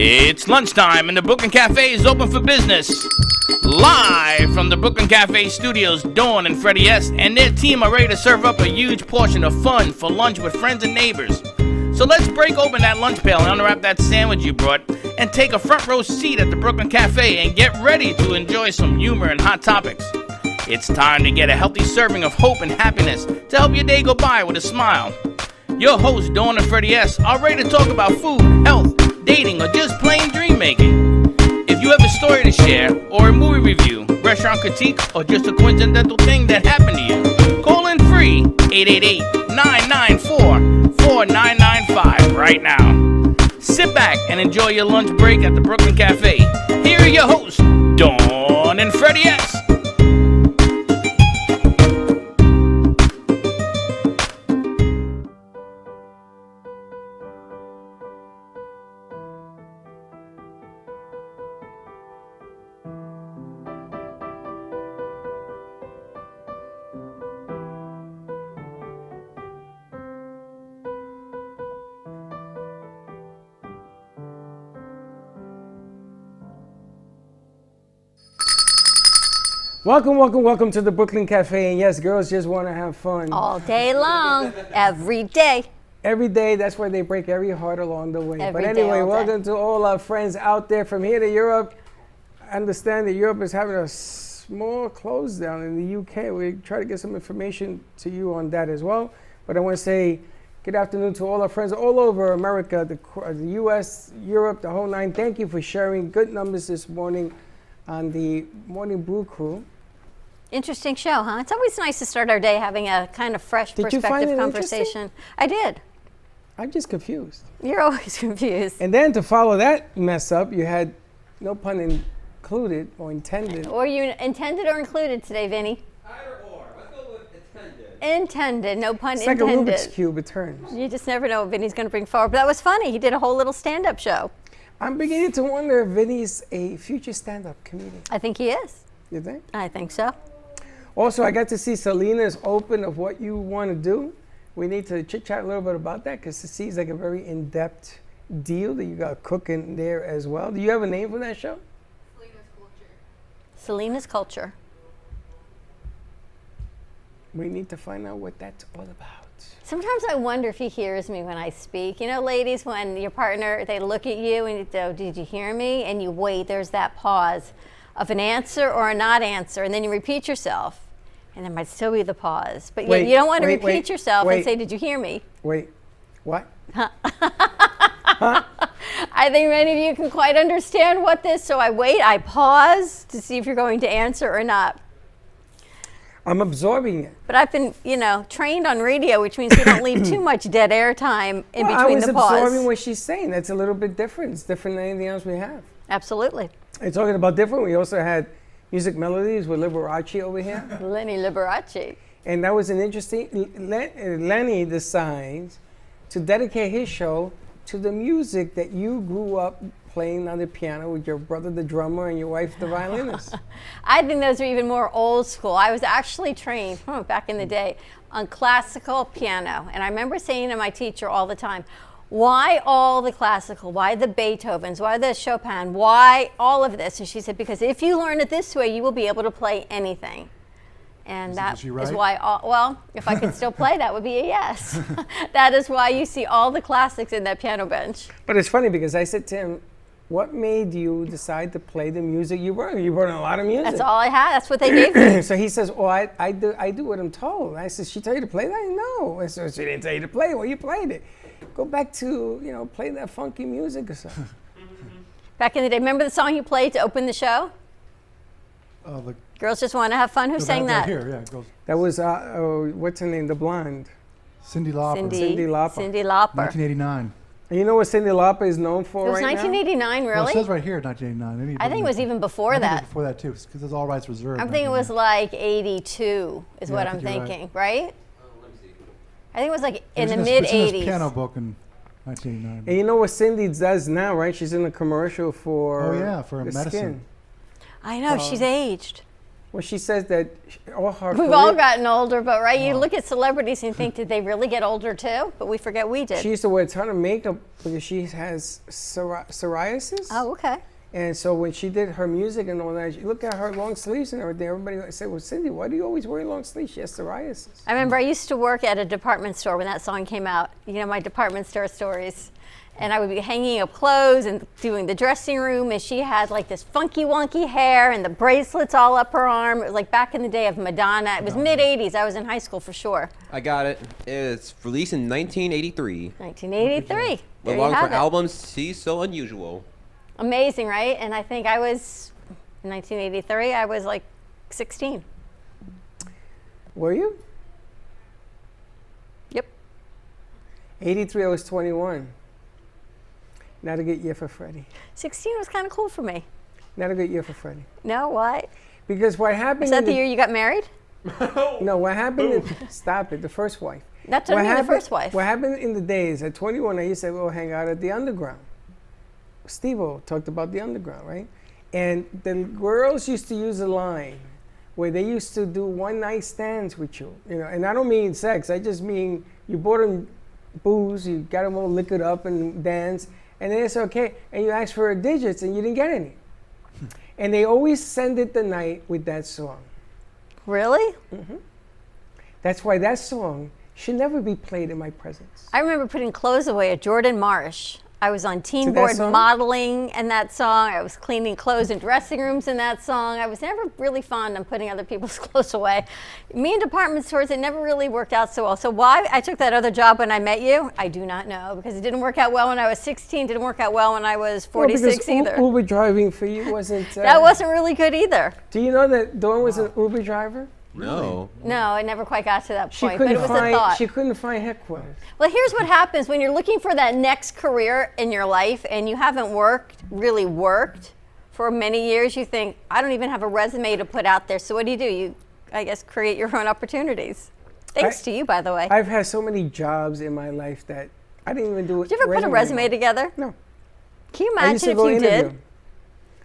It's lunchtime and the Brooklyn Cafe is open for business. Live from the Brooklyn Cafe studios, Dawn and Freddie S. and their team are ready to serve up a huge portion of fun for lunch with friends and neighbors. So let's break open that lunch pail and unwrap that sandwich you brought and take a front row seat at the Brooklyn Cafe and get ready to enjoy some humor and hot topics. It's time to get a healthy serving of hope and happiness to help your day go by with a smile. Your hosts, Dawn and Freddie S., are ready to talk about food, health, dating, or just plain dream making. If you have a story to share, or a movie review, restaurant critique, or just a coincidental thing that happened to you, call in free 888-994-4995 right now. Sit back and enjoy your lunch break at the Brooklyn Cafe. Here are your hosts, Dawn and Freddie S. Welcome to the Brooklyn Cafe. And yes, girls just want to have fun. All day long, every day. Every day, that's why they break every heart along the way. Every but anyway, day, welcome to all our friends out there from here to Europe. I understand that Europe is having a small close down in the UK. We try to get some information to you on that as well. But I want to say good afternoon to all our friends all over America, the US, Europe, the whole nine. Thank you for sharing good numbers this morning on the Morning Brew Crew. Interesting show, huh? It's always nice to start our day having a kind of fresh perspective conversation. I did. I'm just confused. You're always confused. And then to follow that mess up, you had no pun included or intended. Or you intended or included today, Vinny? Either or. Let's go with intended. Intended, no pun it's like intended. a Rubik's Cube, it turns. You just never know what Vinny's going to bring forward. But that was funny. He did a whole little stand-up show. I'm beginning to wonder if Vinny's a future stand-up comedian. I think he is. You think? I think so. Also, I got to see Selena's open of what you want to do. We need to chit-chat a little bit about that because it seems like a very in-depth deal that you got cooking there as well. Do you have a name for that show? Selena's Culture. Selena's Culture. We need to find out what that's all about. Sometimes I wonder if he hears me when I speak. You know, ladies, when your partner, they look at you and you go, did you hear me? And you wait, there's that pause of an answer or a not answer, and then you repeat yourself. And there might still be the pause. But you don't want to repeat yourself and say, did you hear me? Wait, what? Huh? I think many of you can quite understand what this, so I wait, I pause to see if you're going to answer or not. I'm absorbing it. But I've been, trained on radio, which means we don't leave too much dead air time in between the pause. I was absorbing what she's saying. That's a little bit different. It's different than anything else we have. Absolutely. And talking about different, we also had Music Melodies with Liberace over here. Lenny Liberace. And that was an interesting, Lenny decides to dedicate his show to the music that you grew up playing on the piano with your brother, the drummer, and your wife, the violinist. I think those are even more old school. I was actually trained back in the day on classical piano. And I remember saying to my teacher all the time, why all the classical? Why the Beethovens? Why the Chopin? Why all of this? And she said, because if you learn it this way, you will be able to play anything. And that is why, if I could still play, that would be a yes. That is why you see all the classics in that piano bench. But it's funny because I said to him, what made you decide to play the music you were? You wrote a lot of music. That's all I had. That's what they gave me. So he says, I do what I'm told. I said, she tell you to play that? No. I said, she didn't tell you to play it. Well, you played it. Go back to, play that funky music or something. Back in the day, remember the song you played to open the show? The Girls Just Want to Have Fun. Who sang that? Here, yeah, girls. That was, what's her name? The blonde. Cyndi Lauper. Cyndi Lauper. Cyndi Lauper. 1989. And you know what Cyndi Lauper is known for right now? It was 1989, really? Well, it says right here, 1989. I think it was even before that. It was before that, too, because there's all rights reserved. I'm thinking it was like 82 is what I'm thinking, right? I think it was like in the mid-80s. It's in this piano book in 1989. And you know what Cyndi does now, right? She's in a commercial for for the medicine. skin. I know, she's aged. Well, she says that all her We've all gotten older, but right, you look at celebrities and think, did they really get older too? But we forget we did. She used to wear a ton of makeup because she has psoriasis. Oh, okay. And so when she did her music and all that, you look at her long sleeves and everything, everybody said, well, Cindy, why do you always wear long sleeves? She has psoriasis. I remember I used to work at a department store when that song came out. You know, my department store stories. And I would be hanging up clothes and doing the dressing room, and she had like this funky wonky hair and the bracelets all up her arm. It was like back in the day of Madonna. It was mid-'80s. I was in high school for sure. I got it. It's released in 1983. 1983. There you Along have for it. album She's So Unusual. Amazing, right? And I think I was, in 1983, I was like 16. Were you? Yep. 83, I was 21. Not a good year for Freddie. 16 was kind of cool for me. Not a good year for Freddie. No, why? Because what happened Is that in the year you got married? No, what happened stop it, the first wife. That's what I mean, the happened- first wife. What happened in the days, at 21, I used to go hang out at the Underground. Steve-O talked about the Underground, right? And the girls used to use a line where they used to do one-night stands with you, and I don't mean sex, I just mean you bought them booze, you got them all liquored up and dance, and then it's okay, and you asked for digits and you didn't get any. And they always send it the night with that song. Really? That's why that song should never be played in my presence. I remember putting clothes away at Jordan Marsh. I was on Teen To that Board song? modeling in that song. I was cleaning clothes in dressing rooms in that song. I was never really fond of putting other people's clothes away. Me and department stores, it never really worked out so well. So why I took that other job when I met you, I do not know, because it didn't work out well when I was 16, didn't work out well when I was 46 because either. Uber driving for you wasn't. That wasn't really good either. Do you know that Dawn was an Uber driver? No. No, it never quite got to that She point, but it couldn't was a find. thought. She couldn't find headquarters. Well, here's what happens when you're looking for that next career in your life and you haven't really worked for many years. You think, I don't even have a resume to put out there. So what do? You, I guess, create your own opportunities. Thanks to you, by the way. I've had so many jobs in my life that I didn't even do it. Did you ever put a resume together? No. Can you I used imagine to if go you interview. did?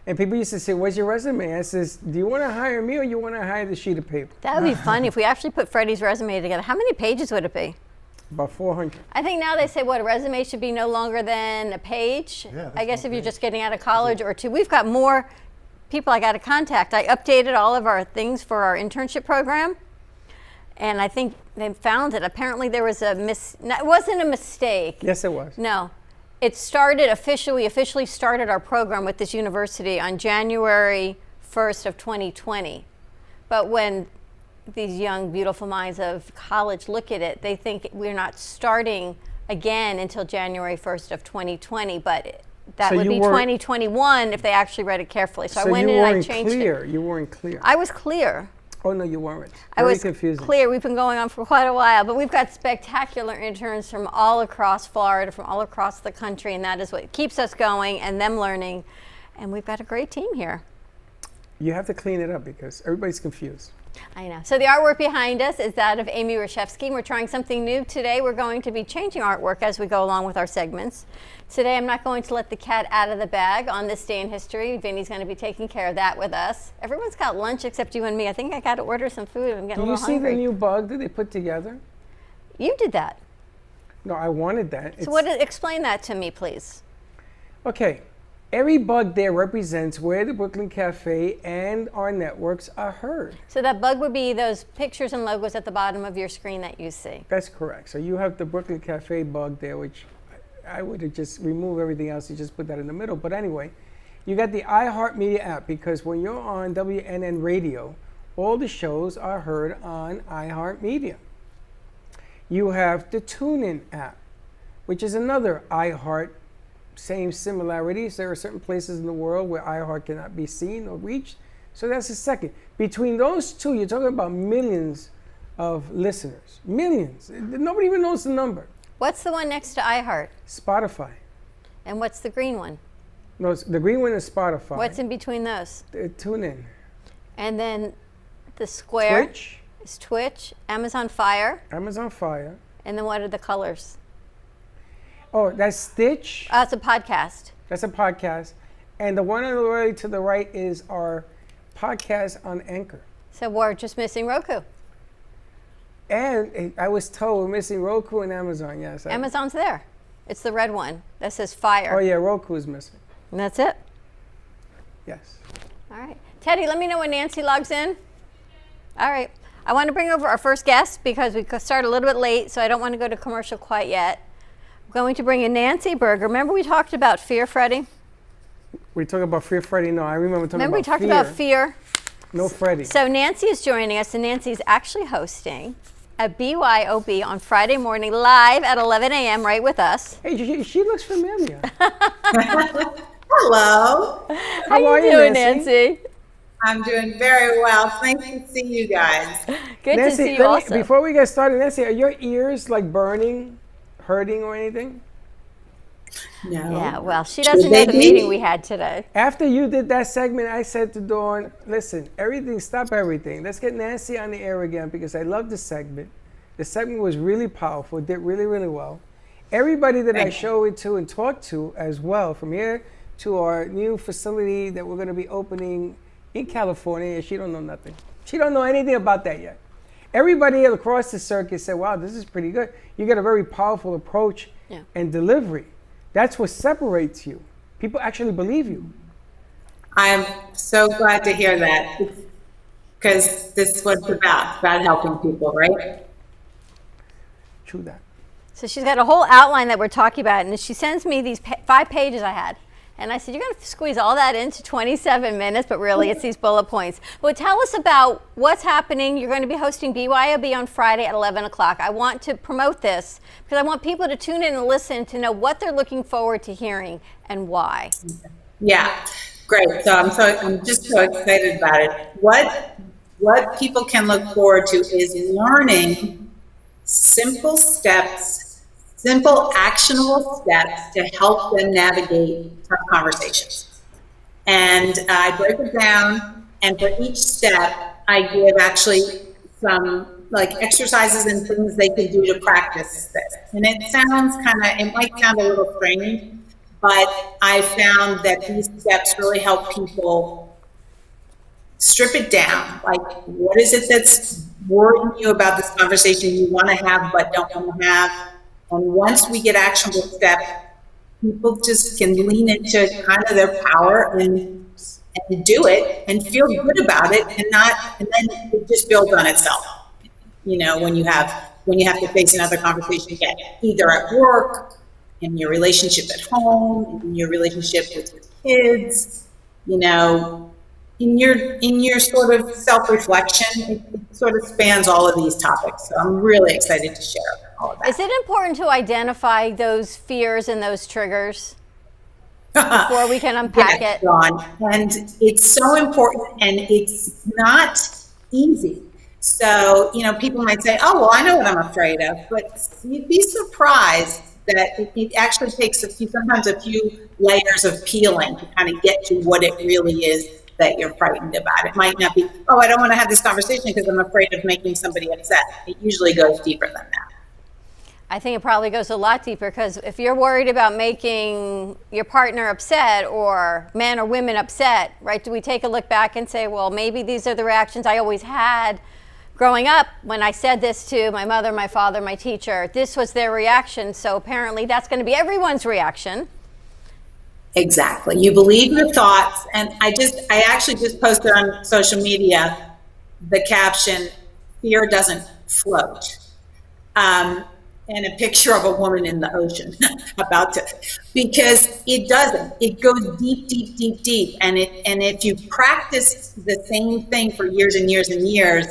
And people used to say, "What's your resume?" I says, "Do you want to hire me or you want to hire the sheet of paper?" That would be fun if we actually put Freddie's resume together. How many pages would it be? About 400. I think now they say what a resume should be no longer than a page. Yeah, I guess that's if you're one just getting out of college or two. We've got more people I got to contact. I updated all of our things for our internship program, and I think they found it. Apparently there was it wasn't a mistake. Yes, it was. No. It started we officially started our program with this university on January 1st of 2020. But when these young, beautiful minds of college look at it, they think we're not starting again until January 1st of 2020, but that So would you be weren't- 2021 if they actually read it carefully. So I So went you in and I weren't changed clear. it. You weren't clear. I was clear. Oh no, you weren't. I Very was confusing. clear. We've been going on for quite a while, but we've got spectacular interns from all across Florida, from all across the country, and that is what keeps us going and them learning. And we've got a great team here. You have to clean it up because everybody's confused. I know. So the artwork behind us is that of Amy Reshevsky. We're trying something new today. We're going to be changing artwork as we go along with our segments. Today I'm not going to let the cat out of the bag on this day in history. Vinny's going to be taking care of that with us. Everyone's got lunch except you and me. I think I got to order some food. I'm getting Do a you little see hungry. the new bug that they put together? You did that. No, I wanted that. So explain that to me, please. Okay, every bug there represents where the Brooklyn Cafe and our networks are heard. So that bug would be those pictures and logos at the bottom of your screen that you see. That's correct. So you have the Brooklyn Cafe bug there, which I would have just removed everything else and just put that in the middle. But anyway, you got the iHeartMedia app because when you're on WNN Radio, all the shows are heard on iHeartMedia. You have the TuneIn app, which is another iHeart. Same similarities. There are certain places in the world where iHeart cannot be seen or reached. So that's the second. Between those two, you're talking about millions of listeners. Millions. Nobody even knows the number. What's the one next to iHeart? Spotify. And what's the green one? No, the green one is Spotify. What's in between those? TuneIn. And then the square Twitch, is Twitch, Amazon Fire, Amazon Fire. and then what are the colors? Oh, that's Stitch. It's a podcast. That's a podcast. And the one on the way to the right is our podcast on Anchor. So we're just missing Roku. And I was told we're missing Roku and Amazon. Yes. Amazon's there. It's the red one that says Fire. Oh yeah, Roku is missing. And that's it. Yes. All right. Teddy, let me know when Nancy logs in. All right. I want to bring over our first guest because we started a little bit late, so I don't want to go to commercial quite yet. I'm going to bring in Nancy Berger. Remember we talked about fear, Freddie? We talk about fear, Freddie. No, I remember talking Remember we about talked fear. about fear? No, Freddie. So Nancy is joining us, and Nancy's actually hosting a BYOB on Friday morning live at 11 a.m. right with us. Hey, she looks familiar. Hello. How are you you, doing, Nancy? Nancy? I'm doing very well. Nice to see you guys. Good to Nancy, see you also. before we get started, Nancy, are your ears like burning, hurting, or anything? No. Yeah, well, she doesn't know they the be? meeting we had today. After you did that segment, I said to Dawn, listen, stop everything. Let's get Nancy on the air again because I love the segment. The segment was really powerful, did really, really well. Everybody that I Thank you. show it to and talk to as well, from here to our new facility that we're going to be opening in California, she don't know nothing. She don't know anything about that yet. Everybody across the circuit said, wow, this is pretty good. You got a very powerful approach Yeah. and delivery. That's what separates you. People actually believe you. I'm so glad to hear that because this is what it's about helping people, right? True that. So she's got a whole outline that we're talking about, and she sends me these 5 pages I had. And I said, you're going to squeeze all that into 27 minutes, but really it's these bullet points. But tell us about what's happening. You're going to be hosting BYOB on Friday at 11 o'clock. I want to promote this because I want people to tune in and listen to know what they're looking forward to hearing and why. Yeah, great. So I'm just so excited about it. What people can look forward to is learning simple steps, simple actionable steps to help them navigate tough conversations. And I break it down, and for each step, I give actually some like exercises and things they can do to practice this. And it might sound a little strange, but I found that these steps really help people strip it down. Like, what is it that's worrying you about this conversation you want to have but don't want to have? And once we get actionable steps, people just can lean into kind of their power and do it and feel good about it, and then it just builds on itself. You know, when you have to face another conversation again, either at work, in your relationship at home, in your relationship with your kids, you know, in your sort of self-reflection, it sort of spans all of these topics. So I'm really excited to share all of that. Is it important to identify those fears and those triggers before we can unpack Yes, it? Dawn. And it's so important, and it's not easy. So, you know, people might say, oh, well, I know what I'm afraid of, but you'd be surprised that it actually takes sometimes a few layers of peeling to kind of get to what it really is that you're frightened about. It might not be, oh, I don't want to have this conversation because I'm afraid of making somebody upset. It usually goes deeper than that. I think it probably goes a lot deeper because if you're worried about making your partner upset or men or women upset, right, do we take a look back and say, well, maybe these are the reactions I always had growing up when I said this to my mother, my father, my teacher. This was their reaction, so apparently that's going to be everyone's reaction. Exactly. You believe your thoughts. And I actually just posted on social media the caption, fear doesn't float. And a picture of a woman in the ocean about to, because it doesn't. It goes deep, deep, deep, deep. And if you practice the same thing for years and years and years,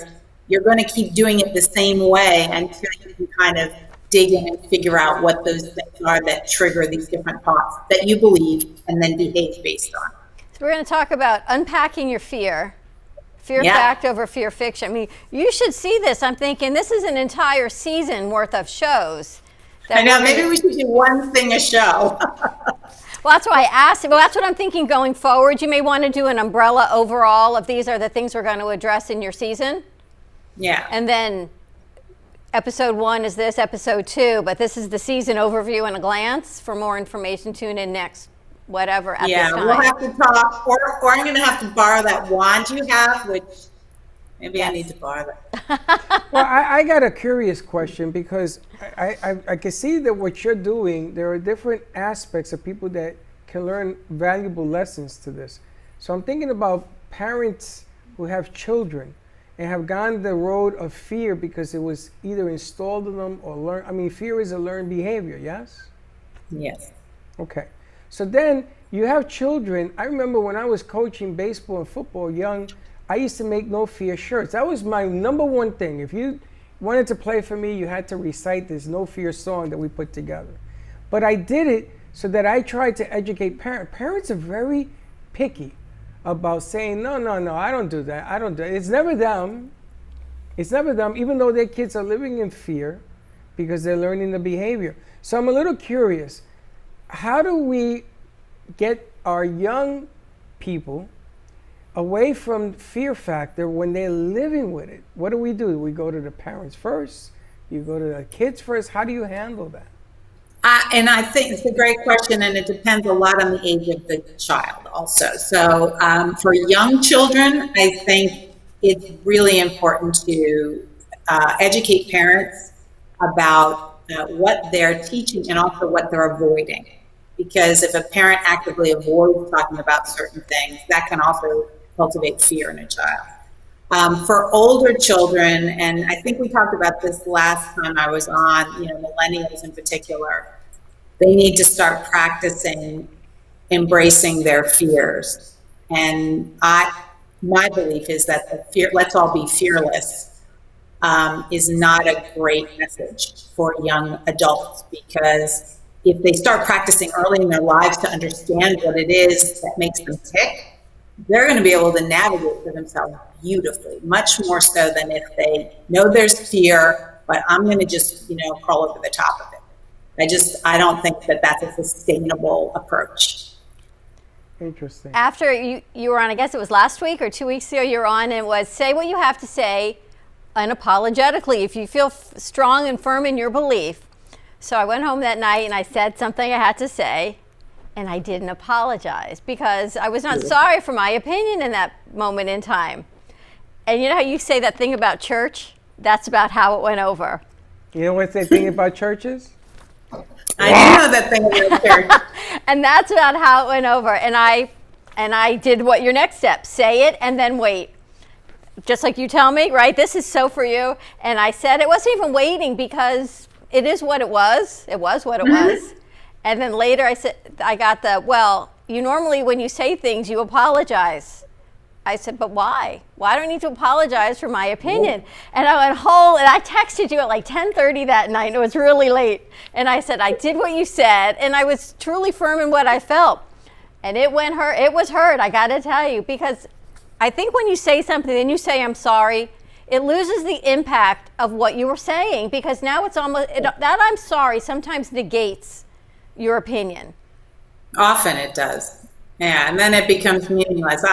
you're going to keep doing it the same way until you can kind of dig in and figure out what those things are that trigger these different thoughts that you believe and then behave based on. So we're going to talk about unpacking your fear Yeah. fact over fear fiction. I mean, you should see this. I'm thinking this is an entire season worth of shows. I know, maybe we should do one thing a show. Well, that's why I asked. Well, that's what I'm thinking going forward. You may want to do an umbrella overall of these are the things we're going to address in your season. Yeah. And then episode 1 is this, episode 2, but this is the season overview and a glance. For more information, tune in next, whatever, at this Yeah, time. we'll have to talk, or I'm going to have to borrow that wand you have, which Maybe I Yes. need to borrow that. Well, I got a curious question because I can see that what you're doing, there are different aspects of people that can learn valuable lessons to this. So I'm thinking about parents who have children and have gone the road of fear because it was either installed in them or learned. I mean, fear is a learned behavior, yes? Yes. Okay. So then you have children. I remember when I was coaching baseball and football young, I used to make no fear shirts. That was my number one thing. If you wanted to play for me, you had to recite this no fear song that we put together. But I did it so that I tried to educate parents. Parents are very picky about saying, no, I don't do that. I don't do it. It's never them. It's never them, even though their kids are living in fear because they're learning the behavior. So I'm a little curious. How do we get our young people away from fear factor when they're living with it? What do? We go to the parents first? You go to the kids first? How do you handle that? And I think it's a great question, and it depends a lot on the age of the child also. So for young children, I think it's really important to educate parents about what they're teaching and also what they're avoiding. Because if a parent actively avoids talking about certain things, that can also cultivate fear in a child. For older children, and I think we talked about this last time I was on, millennials in particular, they need to start practicing embracing their fears. And my belief is that the fear, let's all be fearless, is not a great message for young adults, because if they start practicing early in their lives to understand what it is that makes them tick, they're going to be able to navigate for themselves beautifully, much more so than if they know there's fear, but I'm going to just, crawl over the top of it. I don't think that that's a sustainable approach. Interesting. After you were on, I guess it was last week or 2 weeks ago, you were on, and it was say what you have to say unapologetically if you feel strong and firm in your belief. So I went home that night and I said something I had to say, and I didn't apologize because I was not sorry for my opinion in that moment in time. And you know how you say that thing about church? That's about how it went over. You know what they think about churches? I do know that thing about church. And that's about how it went over. And I did what your next step, say it and then wait. Just like you tell me, right? This is so for you. And I said it wasn't even waiting because it is what it was. It was what it was. And then later I got well, you normally when you say things, you apologize. I said, but why? Why do I need to apologize for my opinion? And I went whole, and I texted you at like 10:30 that night. It was really late. And I said, I did what you said, and I was truly firm in what I felt. And it was hurt, I gotta tell you, because I think when you say something and you say, I'm sorry, it loses the impact of what you were saying, because now it's almost, that I'm sorry sometimes negates your opinion. Often it does. Yeah, and then it becomes meaningless.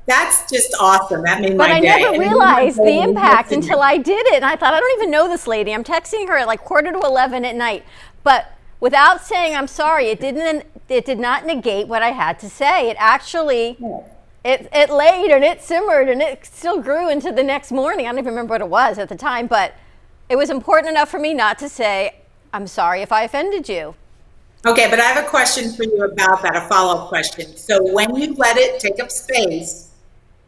That's just awesome. That made my day. But I never realized the impact until I did it. And I thought, I don't even know this lady. I'm texting her at like 10:45 at night. But without saying I'm sorry, it did not negate what I had to say. It actually, it laid and it simmered and it still grew into the next morning. I don't even remember what it was at the time, but it was important enough for me not to say, I'm sorry if I offended you. Okay, but I have a question for you about that, a follow-up question. So when you let it take up space,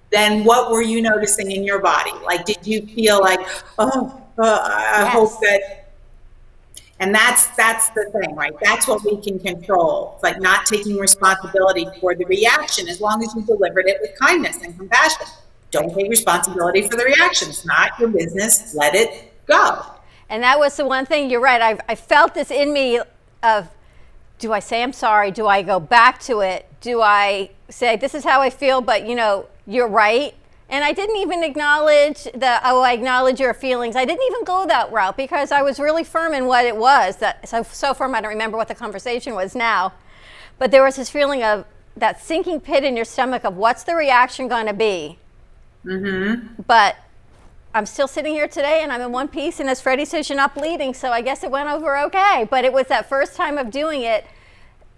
then what were you noticing in your body? Like, did you feel like, I hope that, and that's the thing, right? That's what we can control. It's like not taking responsibility for the reaction as long as you delivered it with kindness and compassion. Don't take responsibility for the reaction. It's not your business. Let it go. And that was the one thing, you're right, I felt this in me of, do I say I'm sorry? Do I go back to it? Do I say, this is how I feel, but you're right? And I didn't even acknowledge I acknowledge your feelings. I didn't even go that route because I was really firm in what it was. So firm I don't remember what the conversation was now. But there was this feeling of that sinking pit in your stomach of what's the reaction going to be? Mm-hmm. But I'm still sitting here today and I'm in one piece, and as Freddie says, you're not bleeding, so I guess it went over okay. But it was that first time of doing it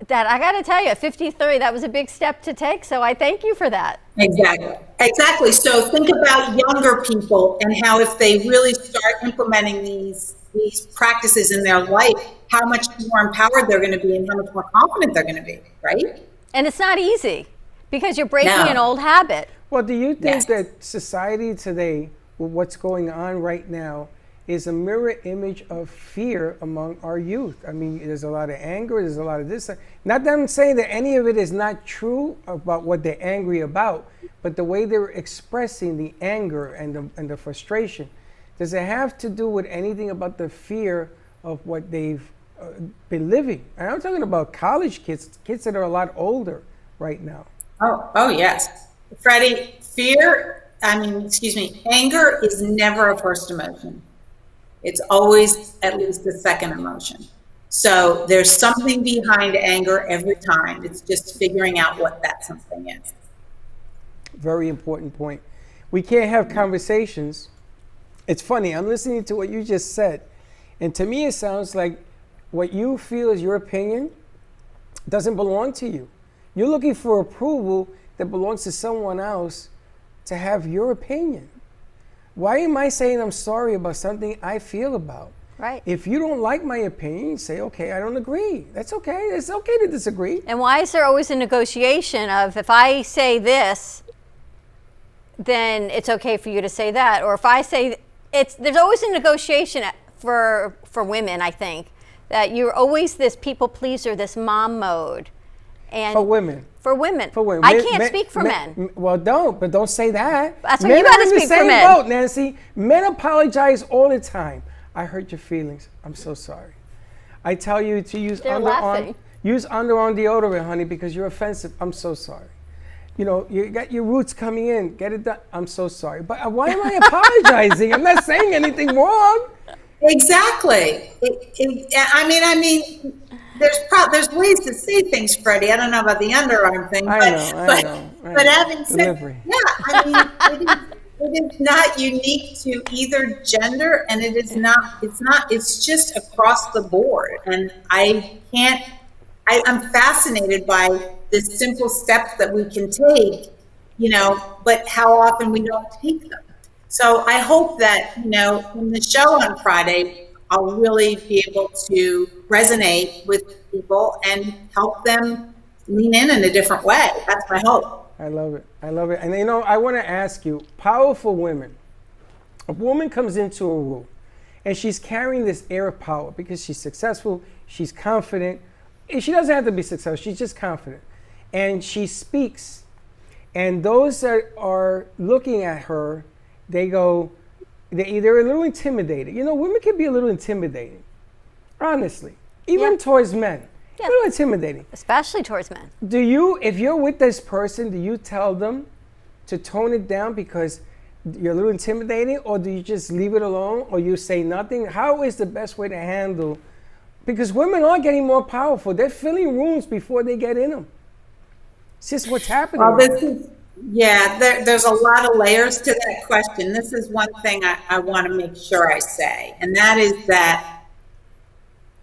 that I got to tell you, at 53, that was a big step to take. So I thank you for that. Exactly. So think about younger people and how if they really start implementing these practices in their life, how much more empowered they're going to be and how much more confident they're going to be, right? And it's not easy because you're breaking No. an old habit. Well, do you Yes. think that society today, with what's going on right now, is a mirror image of fear among our youth? I mean, there's a lot of anger, there's a lot of this. Not that I'm saying that any of it is not true about what they're angry about, but the way they're expressing the anger and the frustration. Does it have to do with anything about the fear of what they've been living? And I'm talking about college kids, kids that are a lot older right now. Oh yes. Freddie, anger is never a first emotion. It's always at least a second emotion. So there's something behind anger every time. It's just figuring out what that something is. Very important point. We can't have conversations. It's funny, I'm listening to what you just said, and to me it sounds like what you feel is your opinion doesn't belong to you. You're looking for approval that belongs to someone else to have your opinion. Why am I saying I'm sorry about something I feel about? Right. If you don't like my opinion, say, okay, I don't agree. That's okay. It's okay to disagree. And why is there always a negotiation of if I say this, then it's okay for you to say that? Or if I say there's always a negotiation for women, I think, that you're always this people pleaser, this mom mode. And For women. For women. For women. I can't speak for men. Well, don't say that. That's what Men you gotta are in the speak for same men. boat, Nancy. Men apologize all the time. I hurt your feelings. I'm so sorry. I tell you to use They're underarm laughing. deodorant, honey, because you're offensive. I'm so sorry. You know, you got your roots coming in. Get it done. I'm so sorry. But why am I apologizing? I'm not saying anything wrong. Exactly. I mean, there's ways to say things, Freddie. I don't know about the underarm thing, I know. but having said, Delivery. yeah, I mean, it is not unique to either gender, and it's just across the board. And I'm fascinated by the simple steps that we can take, but how often we don't take them. So I hope that, in the show on Friday, I'll really be able to resonate with people and help them lean in a different way. That's my hope. I love it. And I want to ask you, powerful women. A woman comes into a room and she's carrying this air of power because she's successful, she's confident. She doesn't have to be successful, she's just confident. And she speaks. And those that are looking at her, they're either a little intimidated. Women can be a little intimidating, honestly, even Yeah. towards men. Yeah. A little intimidating. Especially towards men. If you're with this person, do you tell them to tone it down because you're a little intimidating, or do you just leave it alone, or you say nothing? How is the best way to handle? Because women are getting more powerful. They're filling rooms before they get in them. It's just what's happening. Well, there's a lot of layers to that question. This is one thing I want to make sure I say, and that is that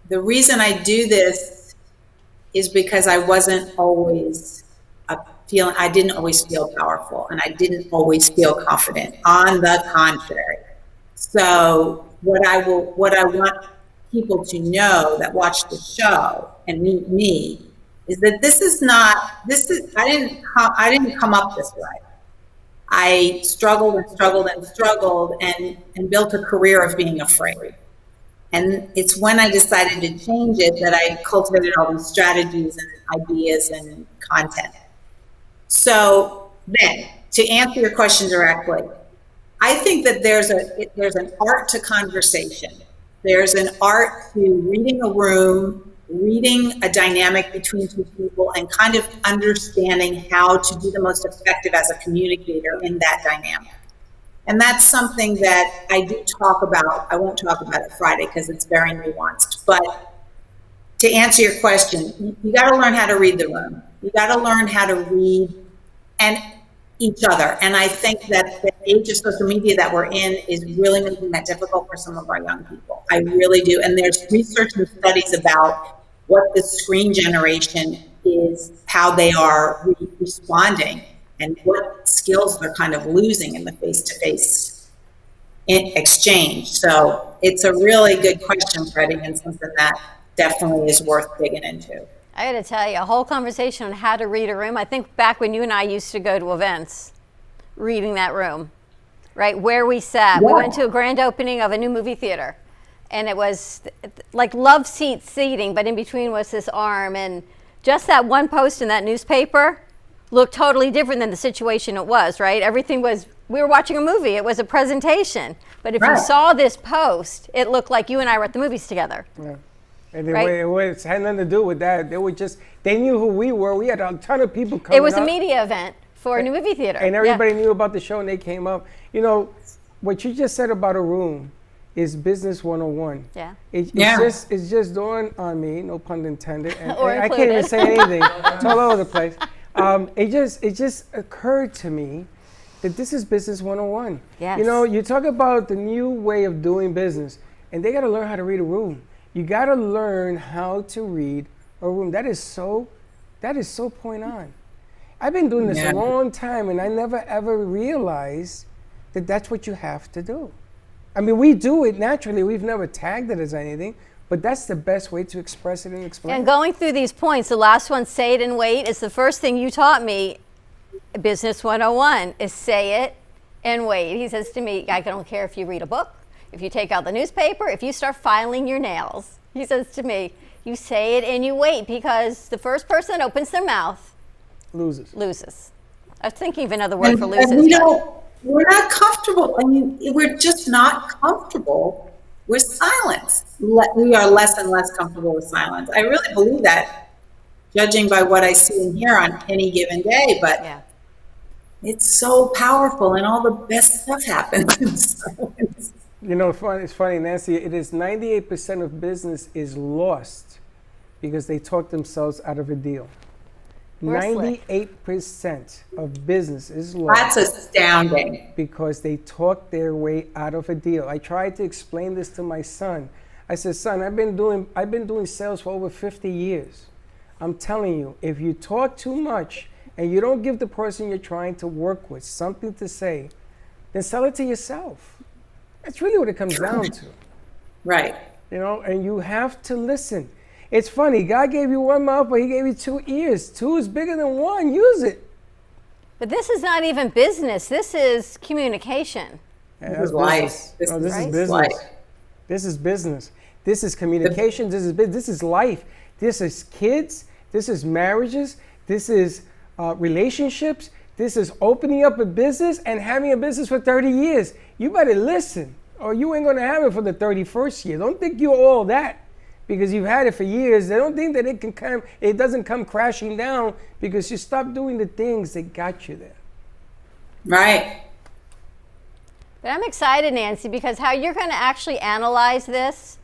the reason I do this is because I wasn't always I didn't always feel powerful, and I didn't always feel confident. On the contrary. So what I want people to know that watch the show and meet me is that I didn't come up this way. I struggled and built a career of being afraid. And it's when I decided to change it that I cultivated all these strategies and ideas and content. So then, to answer your question directly, I think that there's an art to conversation. There's an art to reading a room, reading a dynamic between two people, and kind of understanding how to be the most effective as a communicator in that dynamic. And that's something that I do talk about. I won't talk about it Friday because it's very nuanced. But to answer your question, you got to learn how to read the room. You got to learn how to read and each other. And I think that the age of social media that we're in is really making that difficult for some of our young people. I really do. And there's research and studies about what the screen generation is, how they are responding, and what skills they're kind of losing in the face-to-face exchange. So it's a really good question, Freddie, and something that definitely is worth digging into. I got to tell you, a whole conversation on how to read a room. I think back when you and I used to go to events, reading that room, right? Where we sat. Yeah. We went to a grand opening of a new movie theater, and it was like love seat seating, but in between was this arm. And just that one post in that newspaper looked totally different than the situation it was, right? Everything was, we were watching a movie. It was a presentation. But if you Right. saw this post, it looked like you and I were at the movies together. Yeah. And Right. it had nothing to do with that. They knew who we were. We had a ton of people coming It was a up, media event for a new movie theater. and Yeah. everybody knew about the show, and they came up. You know, what you just said about a room is business 101. Yeah. Yeah. It's just dawned on me, no pun intended, and Or I can't even included. say anything. It's all over the place. It just occurred to me that this is business 101. Yes. You know, you talk about the new way of doing business, and they got to learn how to read a room. You got to learn how to read a room. That is so point on. I've been doing this Yeah. a long time, and I never ever realized that that's what you have to do. I mean, we do it naturally. We've never tagged it as anything, but that's the best way to express it and explain And it. going through these points, the last one, say it and wait, is the first thing you taught me. Business 101 is say it and wait. He says to me, I don't care if you read a book, if you take out the newspaper, if you start filing your nails. He says to me, you say it and you wait, because the first person that opens their mouth Loses. loses. I was thinking of another word for And loses. we but- don't, we're not comfortable. I mean, we're just not comfortable with silence. We are less and less comfortable with silence. I really believe that, judging by what I see and hear on any given day, but Yeah. it's so powerful, and all the best stuff happens in silence. You know, it's funny, Nancy. It is 98% of business is lost because they talk themselves out of a deal. We're slick. 98% of business is lost That's astounding. because they talk their way out of a deal. I tried to explain this to my son. I said, son, I've been doing sales for over 50 years. I'm telling you, if you talk too much and you don't give the person you're trying to work with something to say, then sell it to yourself. That's really what it comes down to. Right. You know, and you have to listen. It's funny, God gave you one mouth, but he gave you 2 ears. 2 is bigger than 1. Use it. But this is not even business. This is communication. Yeah, This that's is life. business. This No, is this is Right? business. life. This is business. This is communication. This is this is life. This is kids. This is marriages. This is relationships. This is opening up a business and having a business for 30 years. You better listen, or you ain't gonna have it for the 31st year. Don't think you're all that because you've had it for years. They don't think that it doesn't come crashing down because you stop doing the things that got you there. Right. But I'm excited, Nancy, because how you're going to actually analyze this,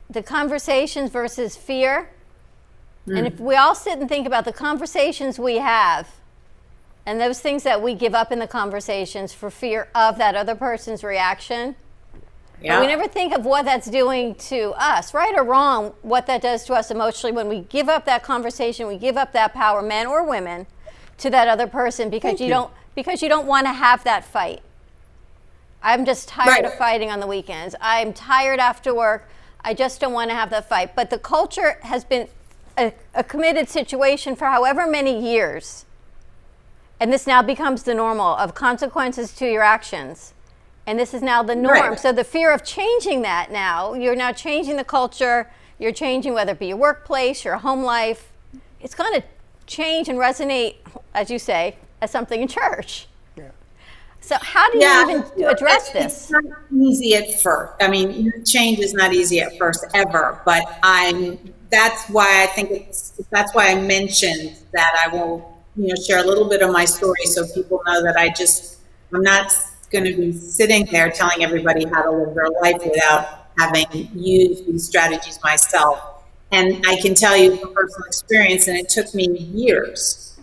the conversations versus fear. And if we all sit and think about the conversations we have and those things that we give up in the conversations for fear of that other person's reaction, Yeah. we never think of what that's doing to us, right or wrong, what that does to us emotionally when we give up that conversation, we give up that power, men or women, to that other person because you don't want to have that fight. I'm just tired of Right. fighting on the weekends. I'm tired after work. I just don't want to have that fight. But the culture has been a committed situation for however many years. And this now becomes the normal of consequences to your actions. And this is now the norm. Right. So the fear of changing that now, you're now changing the culture. You're changing whether it be your workplace, your home life. It's going to change and resonate, as you say, as something in church. Yeah. So how do you even address this? It's not easy at first. I mean, change is not easy at first ever, but that's why I think that's why I mentioned that I will, share a little bit of my story so people know that I'm not going to be sitting there telling everybody how to live their life without having used these strategies myself. And I can tell you from personal experience, and it took me years,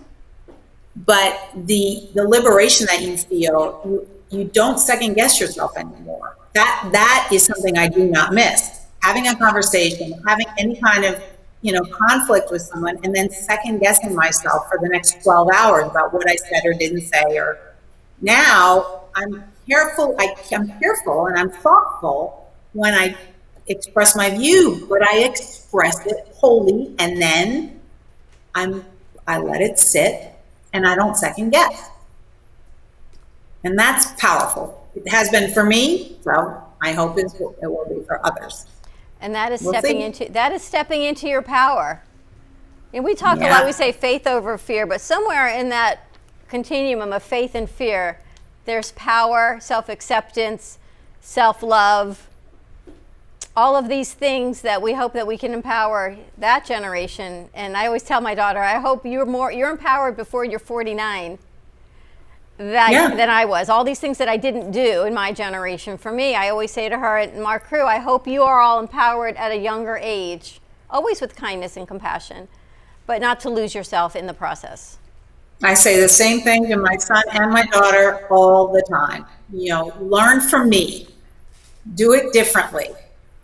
but the liberation that you feel, you don't second guess yourself anymore. That is something I do not miss. having a conversation, having any kind of, conflict with someone, and then second guessing myself for the next 12 hours about what I said or didn't say. Or now I'm careful. I'm careful and I'm thoughtful when I express my view, but I express it wholly, and then I let it sit, and I don't second guess. And that's powerful. It has been for me, so I hope it will be for others. And that is We'll stepping into your power. And we talk a Yeah. lot, we say faith over fear, but somewhere in that continuum of faith and fear, there's power, self-acceptance, self-love, all of these things that we hope that we can empower that generation. And I always tell my daughter, I hope you're empowered before you're 49 than I was. All these things that I didn't do in my generation. For me, I always say to her and my crew, I hope you are all empowered at a younger age, always with kindness and compassion, but not to lose yourself in the process. I say the same thing to my son and my daughter all the time. Learn from me. Do it differently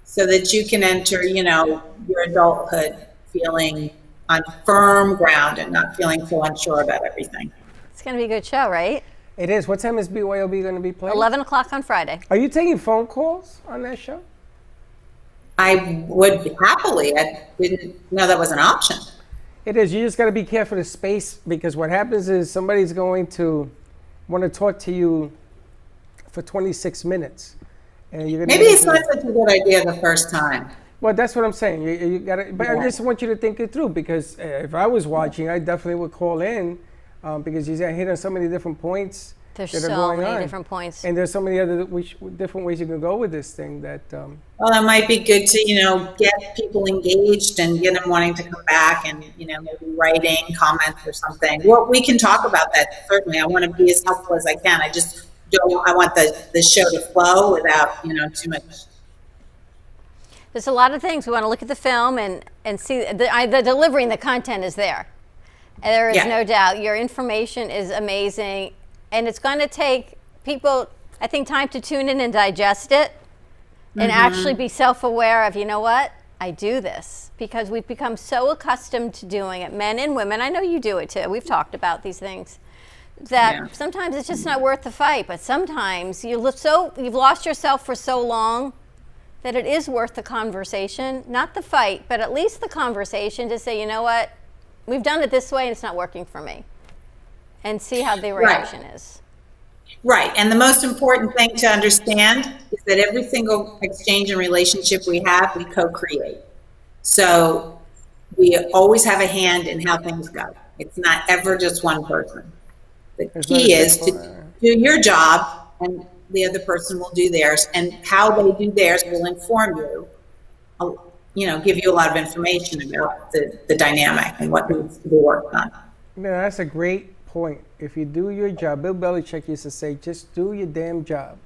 so that you can enter, your adulthood feeling on firm ground and not feeling so unsure about everything. It's going to be a good show, right? It is. What time is BYOB going to be playing? 11 o'clock on Friday. Are you taking phone calls on that show? I would happily. I didn't know that was an option. It is. You just got to be careful of the space, because what happens is somebody's going to want to talk to you for 26 minutes. And you're gonna Maybe it's not such a good idea the first time. Well, that's what I'm saying. You got to, but I Yeah. just want you to think it through, because if I was watching, I definitely would call in, because he's hit on so many different points There's that are so going many on. different points. And there's so many other different ways you can go with this thing that. Well, it might be good to, get people engaged and get them wanting to come back and, maybe writing comments or something. Well, we can talk about that, certainly. I want to be as helpful as I can. I want the show to flow without, too much. There's a lot of things. We want to look at the film and see the delivery and the content is there. And there is Yeah. no doubt. Your information is amazing. And it's going to take people, I think, time to tune in and digest it and actually be self-aware of, you know what, I do this. Because we've become so accustomed to doing it, men and women. I know you do it too. We've talked about these things. That Yeah. sometimes it's just not worth the fight. But sometimes you've lost yourself for so long that it is worth the conversation, not the fight, but at least the conversation to say, you know what, we've done it this way and it's not working for me. And see how the reaction is. Right. And the most important thing to understand is that every single exchange and relationship we have, we co-create. So we always have a hand in how things go. It's not ever just one person. The key is to do your job and the other person will do theirs, and how they do theirs will inform you, give you a lot of information about the dynamic and what needs to be worked on. Man, that's a great point. If you do your job, Bill Belichick used to say, just do your damn job.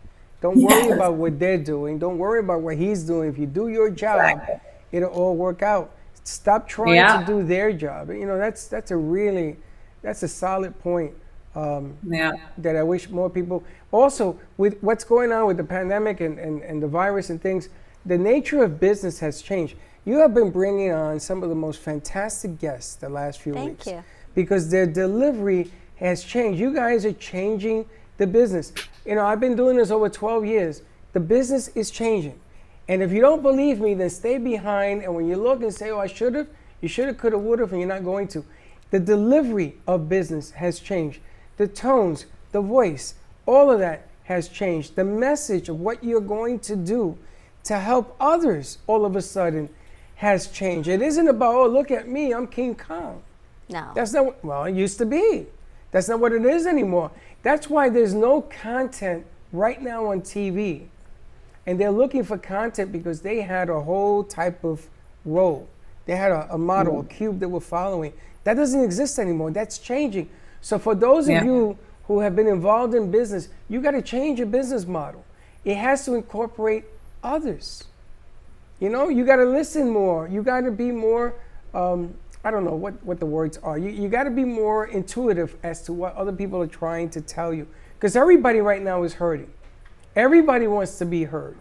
Don't worry Yes. about what they're doing. Don't worry about what he's doing. If you do your job, Exactly. it'll all work out. Stop trying Yeah. to do their job. That's a solid point. That I wish more people. Also, with what's going on with the pandemic and the virus and things, the nature of business has changed. You have been bringing on some of the most fantastic guests the last few weeks. Thank you. Because their delivery has changed. You guys are changing the business. I've been doing this over 12 years. The business is changing. And if you don't believe me, then stay behind. And when you look and say, oh, I should have, you should have, could have, would have, and you're not going to. The delivery of business has changed. The tones, the voice, all of that has changed. The message of what you're going to do to help others all of a sudden has changed. It isn't about, oh, look at me, I'm King Kong. No. That's not what, well, it used to be. That's not what it is anymore. That's why there's no content right now on TV. And they're looking for content because they had a whole type of role. They had a model, a cube that were following. That doesn't exist anymore. That's changing. So for those of you who have been involved in business, you got to change your business model. It has to incorporate others. You got to listen more. You got to be more, I don't know what the words are. You got to be more intuitive as to what other people are trying to tell you. Because everybody right now is hurting. Everybody wants to be heard.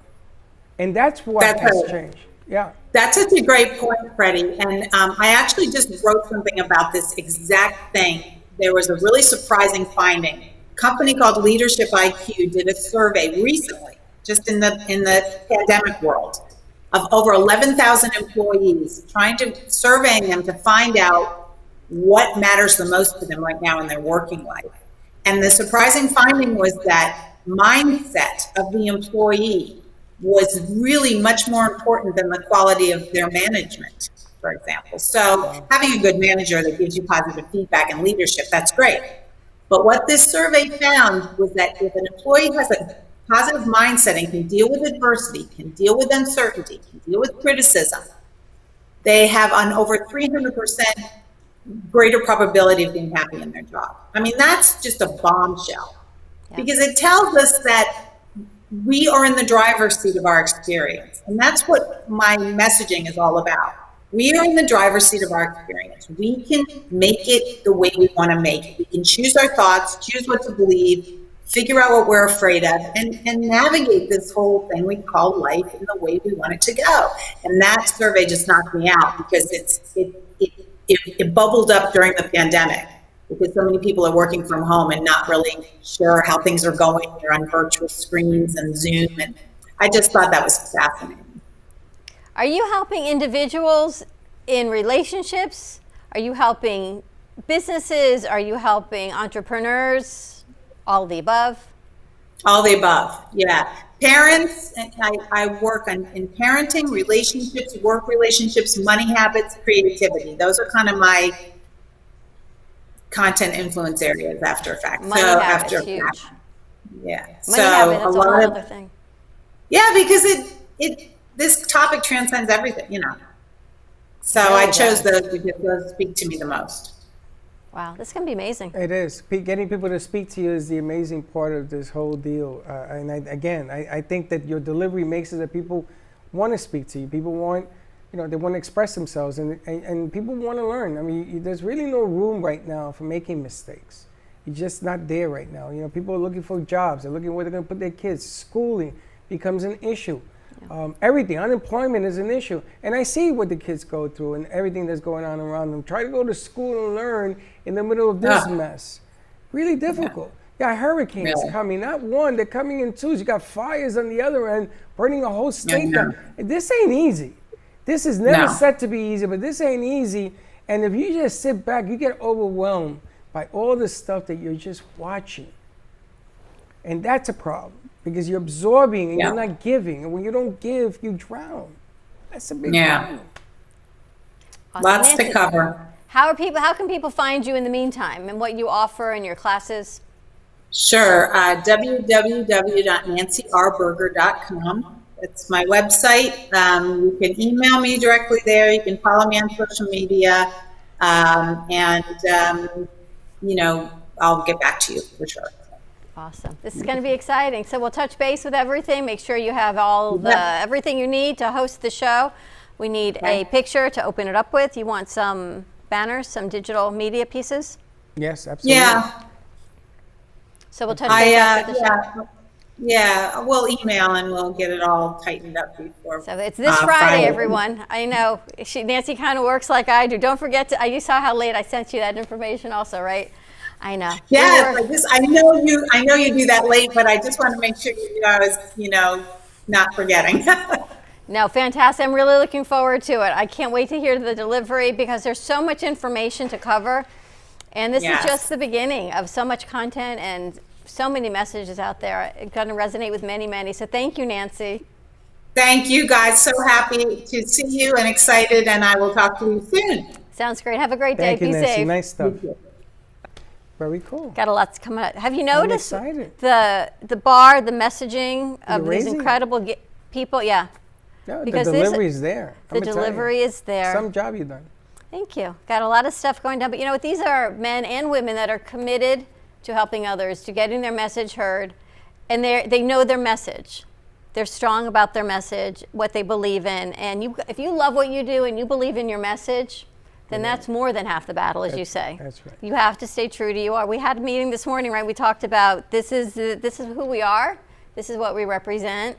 And that's what has changed. Yeah. That's such a great point, Freddie. And I actually just wrote something about this exact thing. There was a really surprising finding. A company called Leadership IQ did a survey recently, just in the pandemic world, of over 11,000 employees, surveying them to find out what matters the most to them right now in their working life. And the surprising finding was that mindset of the employee was really much more important than the quality of their management, for example. So having a good manager that gives you positive feedback and leadership, that's great. But what this survey found was that if an employee has a positive mindset and can deal with adversity, can deal with uncertainty, can deal with criticism, they have an over 300% greater probability of being happy in their job. I mean, that's just a bombshell, because it tells us that we are in the driver's seat of our experience. And that's what my messaging is all about. We are in the driver's seat of our experience. We can make it the way we want to make it. We can choose our thoughts, choose what to believe, figure out what we're afraid of, and navigate this whole thing we call life in the way we want it to go. And that survey just knocked me out, because it bubbled up during the pandemic, because so many people are working from home and not really sure how things are going. They're on virtual screens and Zoom, and I just thought that was fascinating. Are you helping individuals in relationships? Are you helping businesses? Are you helping entrepreneurs? All of the above? All the above, yeah. Parents, I work in parenting, relationships, work relationships, money habits, creativity. Those are kind of my content influence areas after effect. Money habits, huge. Yeah. Money habit, that's a whole other thing. Yeah, because this topic transcends everything, So I chose those because those speak to me the most. Wow, this can be amazing. It is. Getting people to speak to you is the amazing part of this whole deal. And I think that your delivery makes it that people want to speak to you. People want, they want to express themselves, and people want to learn. I mean, there's really no room right now for making mistakes. You're just not there right now. People are looking for jobs. They're looking where they're going to put their kids. Schooling becomes an issue. Everything, unemployment is an issue. And I see what the kids go through and everything that's going on around them. Try to go to school and learn in the middle of this mess. Really difficult. You got hurricanes coming, not one, they're coming in twos. You got fires on the other end, burning a whole state down. This ain't easy. This is never set to be easy, but this ain't easy. And if you just sit back, you get overwhelmed by all the stuff that you're just watching. And that's a problem, because you're absorbing and you're not giving. And when you don't give, you drown. That's a big problem. Awesome. Lots Nancy, to cover. How can people find you in the meantime, and what you offer in your classes? Sure. www.nancyRberger.com. That's my website. You can email me directly there. You can follow me on social media. I'll get back to you for sure. Awesome. This is going to be exciting. So we'll touch base with everything. Make sure you have everything you need to host the show. We need a picture to open it up with. You want some banners, some digital media pieces? Yes, absolutely. Yeah. So we'll touch base after the show. Yeah, we'll email and we'll get it all tightened up before. So it's this Friday, everyone. I know Nancy kind of works like I do. Don't forget you saw how late I sent you that information also, right? I know. Yes, I know you do that late, but I just want to make sure I was, not forgetting. No, fantastic. I'm really looking forward to it. I can't wait to hear the delivery, because there's so much information to cover. And this is just the beginning of so much content and so many messages out there. It's going to resonate with many, many. So thank you, Nancy. Thank you, guys. So happy to see you and excited, and I will talk to you soon. Sounds great. Have a great day. Thank you, Be Nancy. safe. Nice stuff. Very cool. Got a lot to come out. Have you noticed excited. the bar, the messaging of these raising incredible people? Yeah. No, Because the delivery is there. The delivery is there. Some job you done. Thank you. Got a lot of stuff going down. But you know what? These are men and women that are committed to helping others, to getting their message heard. And they know their message. They're strong about their message, what they believe in. And if you love what you do and you believe in your message, then that's more than half the battle, as you say. That's right. You have to stay true to you are. We had a meeting this morning, right? We talked about this is who we are. This is what we represent.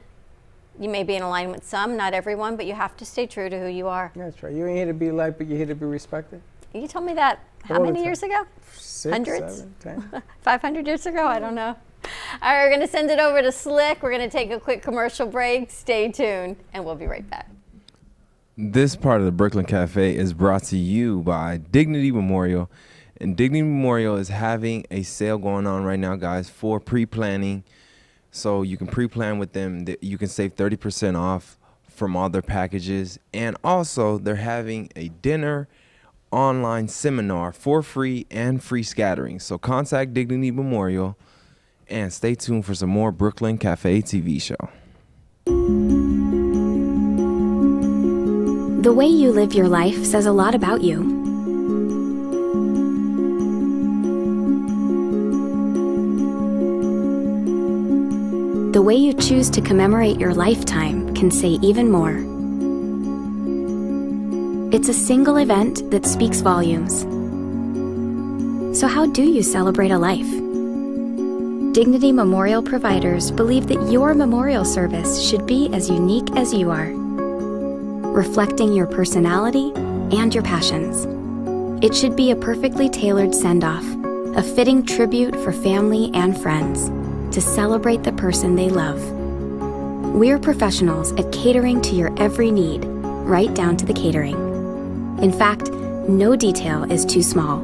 You may be in alignment with some, not everyone, but you have to stay true to who you are. That's right. You ain't here to be liked, but you're here to be respected. You told me that how All the many time. years ago? 6, Hundreds? 7, 10. 500 years ago? I don't know. All right, we're going to send it over to Slick. We're going to take a quick commercial break. Stay tuned, and we'll be right back. This part of the Brooklyn Cafe is brought to you by Dignity Memorial. And Dignity Memorial is having a sale going on right now, guys, for pre-planning. So you can pre-plan with them. You can save 30% off from all their packages. And also, they're having a dinner online seminar for free and free scattering. So contact Dignity Memorial and stay tuned for some more Brooklyn Cafe TV show. The way you live your life says a lot about you. The way you choose to commemorate your lifetime can say even more. It's a single event that speaks volumes. So how do you celebrate a life? Dignity Memorial providers believe that your memorial service should be as unique as you are, reflecting your personality and your passions. It should be a perfectly tailored send-off, a fitting tribute for family and friends to celebrate the person they love. We're professionals at catering to your every need, right down to the catering. In fact, no detail is too small.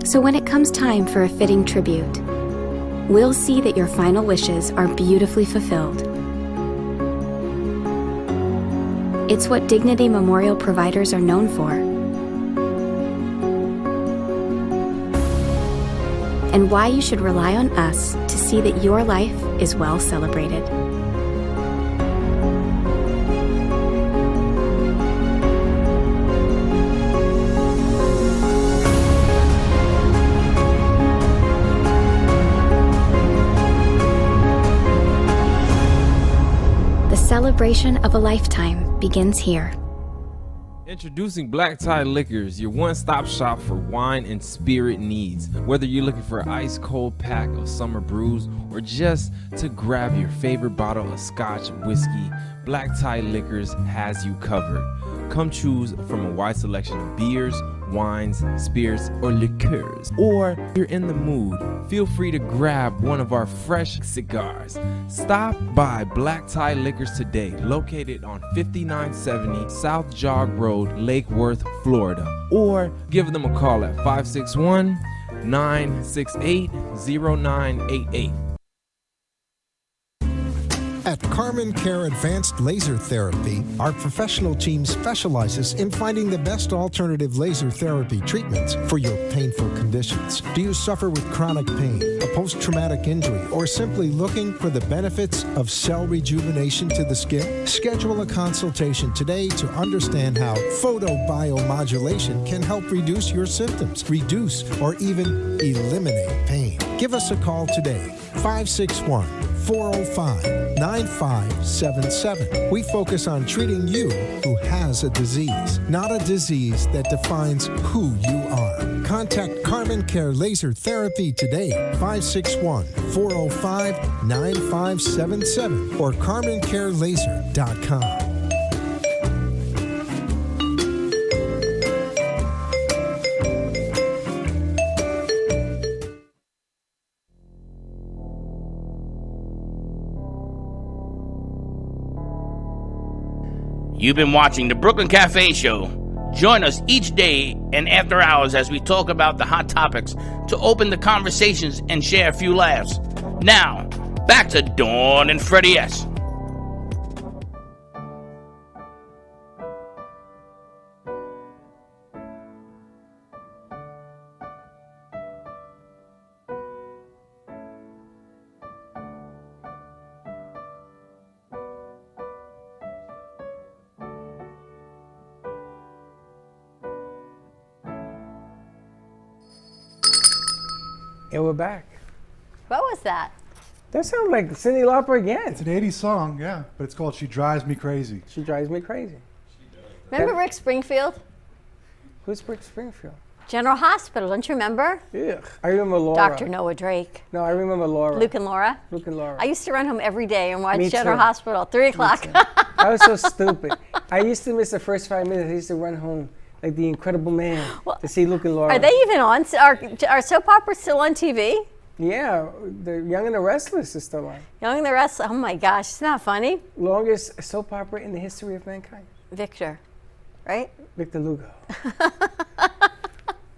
So when it comes time for a fitting tribute, we'll see that your final wishes are beautifully fulfilled. It's what Dignity Memorial providers are known for. And why you should rely on us to see that your life is well celebrated. The celebration of a lifetime begins here. Introducing Black Tie Liquors, your one-stop shop for wine and spirit needs. Whether you're looking for an ice-cold pack of summer brews or just to grab your favorite bottle of scotch whiskey, Black Tie Liquors has you covered. Come choose from a wide selection of beers, wines, spirits, or liqueurs. Or if you're in the mood, feel free to grab one of our fresh cigars. Stop by Black Tie Liquors today, located on 5970 South Jog Road, Lake Worth, Florida. Or give them a call at 561-968-0988. At Carmen Care Advanced Laser Therapy, our professional team specializes in finding the best alternative laser therapy treatments for your painful conditions. Do you suffer with chronic pain, a post-traumatic injury, or simply looking for the benefits of cell rejuvenation to the skin? Schedule a consultation today to understand how photobiomodulation can help reduce your symptoms, reduce or even eliminate pain. Give us a call today, 561-405-9577. We focus on treating you who has a disease, not a disease that defines who you are. Contact Carmen Care Laser Therapy today, 561-405-9577 or CarmenCareLaser.com. You've been watching the Brooklyn Cafe Show. Join us each day and after hours as we talk about the hot topics to open the conversations and share a few laughs. Now, back to Dawn and Freddie S. And we're back. What was that? That sounds like Cyndi Lauper again. It's an 80s song, yeah, but it's called She Drives Me Crazy. She drives me crazy. Remember Rick Springfield? Who's Rick Springfield? General Hospital, don't you remember? Ugh. I remember Laura. Dr. Noah Drake. No, I remember Laura. Luke and Laura. Luke and Laura. I used to run home every day and watch Me General too. Hospital, 3 o'clock. I was so stupid. I used to miss the first 5 minutes. I used to run home like the Incredible Man to see Luke and Laura. Are they even on? Are soap operas still on TV? Yeah, the Young and the Restless is still on. Young and the Restless. Oh my gosh, it's not funny. Longest soap opera in the history of mankind. Victor, right? Victor Lugo.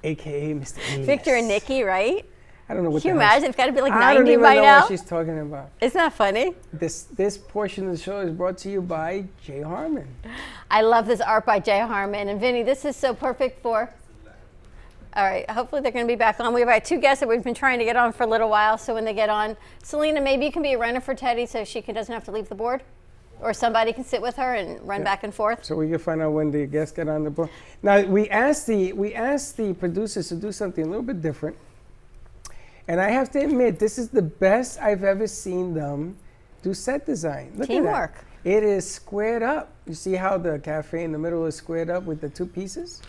AKA Mr. Alias. Victor and Nikki, right? I don't know what Can you the hell imagine? It's got to be like I don't 90 even by know now. what she's talking about. Isn't that funny? This portion of the show is brought to you by Jay Harmon. I love this art by Jay Harmon. And Vinny, this is so perfect for... All right, hopefully they're going to be back on. We've got 2 guests that we've been trying to get on for a little while, so when they get on, Selena, maybe you can be a runner for Teddy so she doesn't have to leave the board? Or somebody can sit with her and run back and forth? So we can find out when the guests get on the board. Now, we asked the producers to do something a little bit different. And I have to admit, this is the best I've ever seen them do set design. Look Teamwork. at that. It is squared up. You see how the cafe in the middle is squared up with the 2 pieces?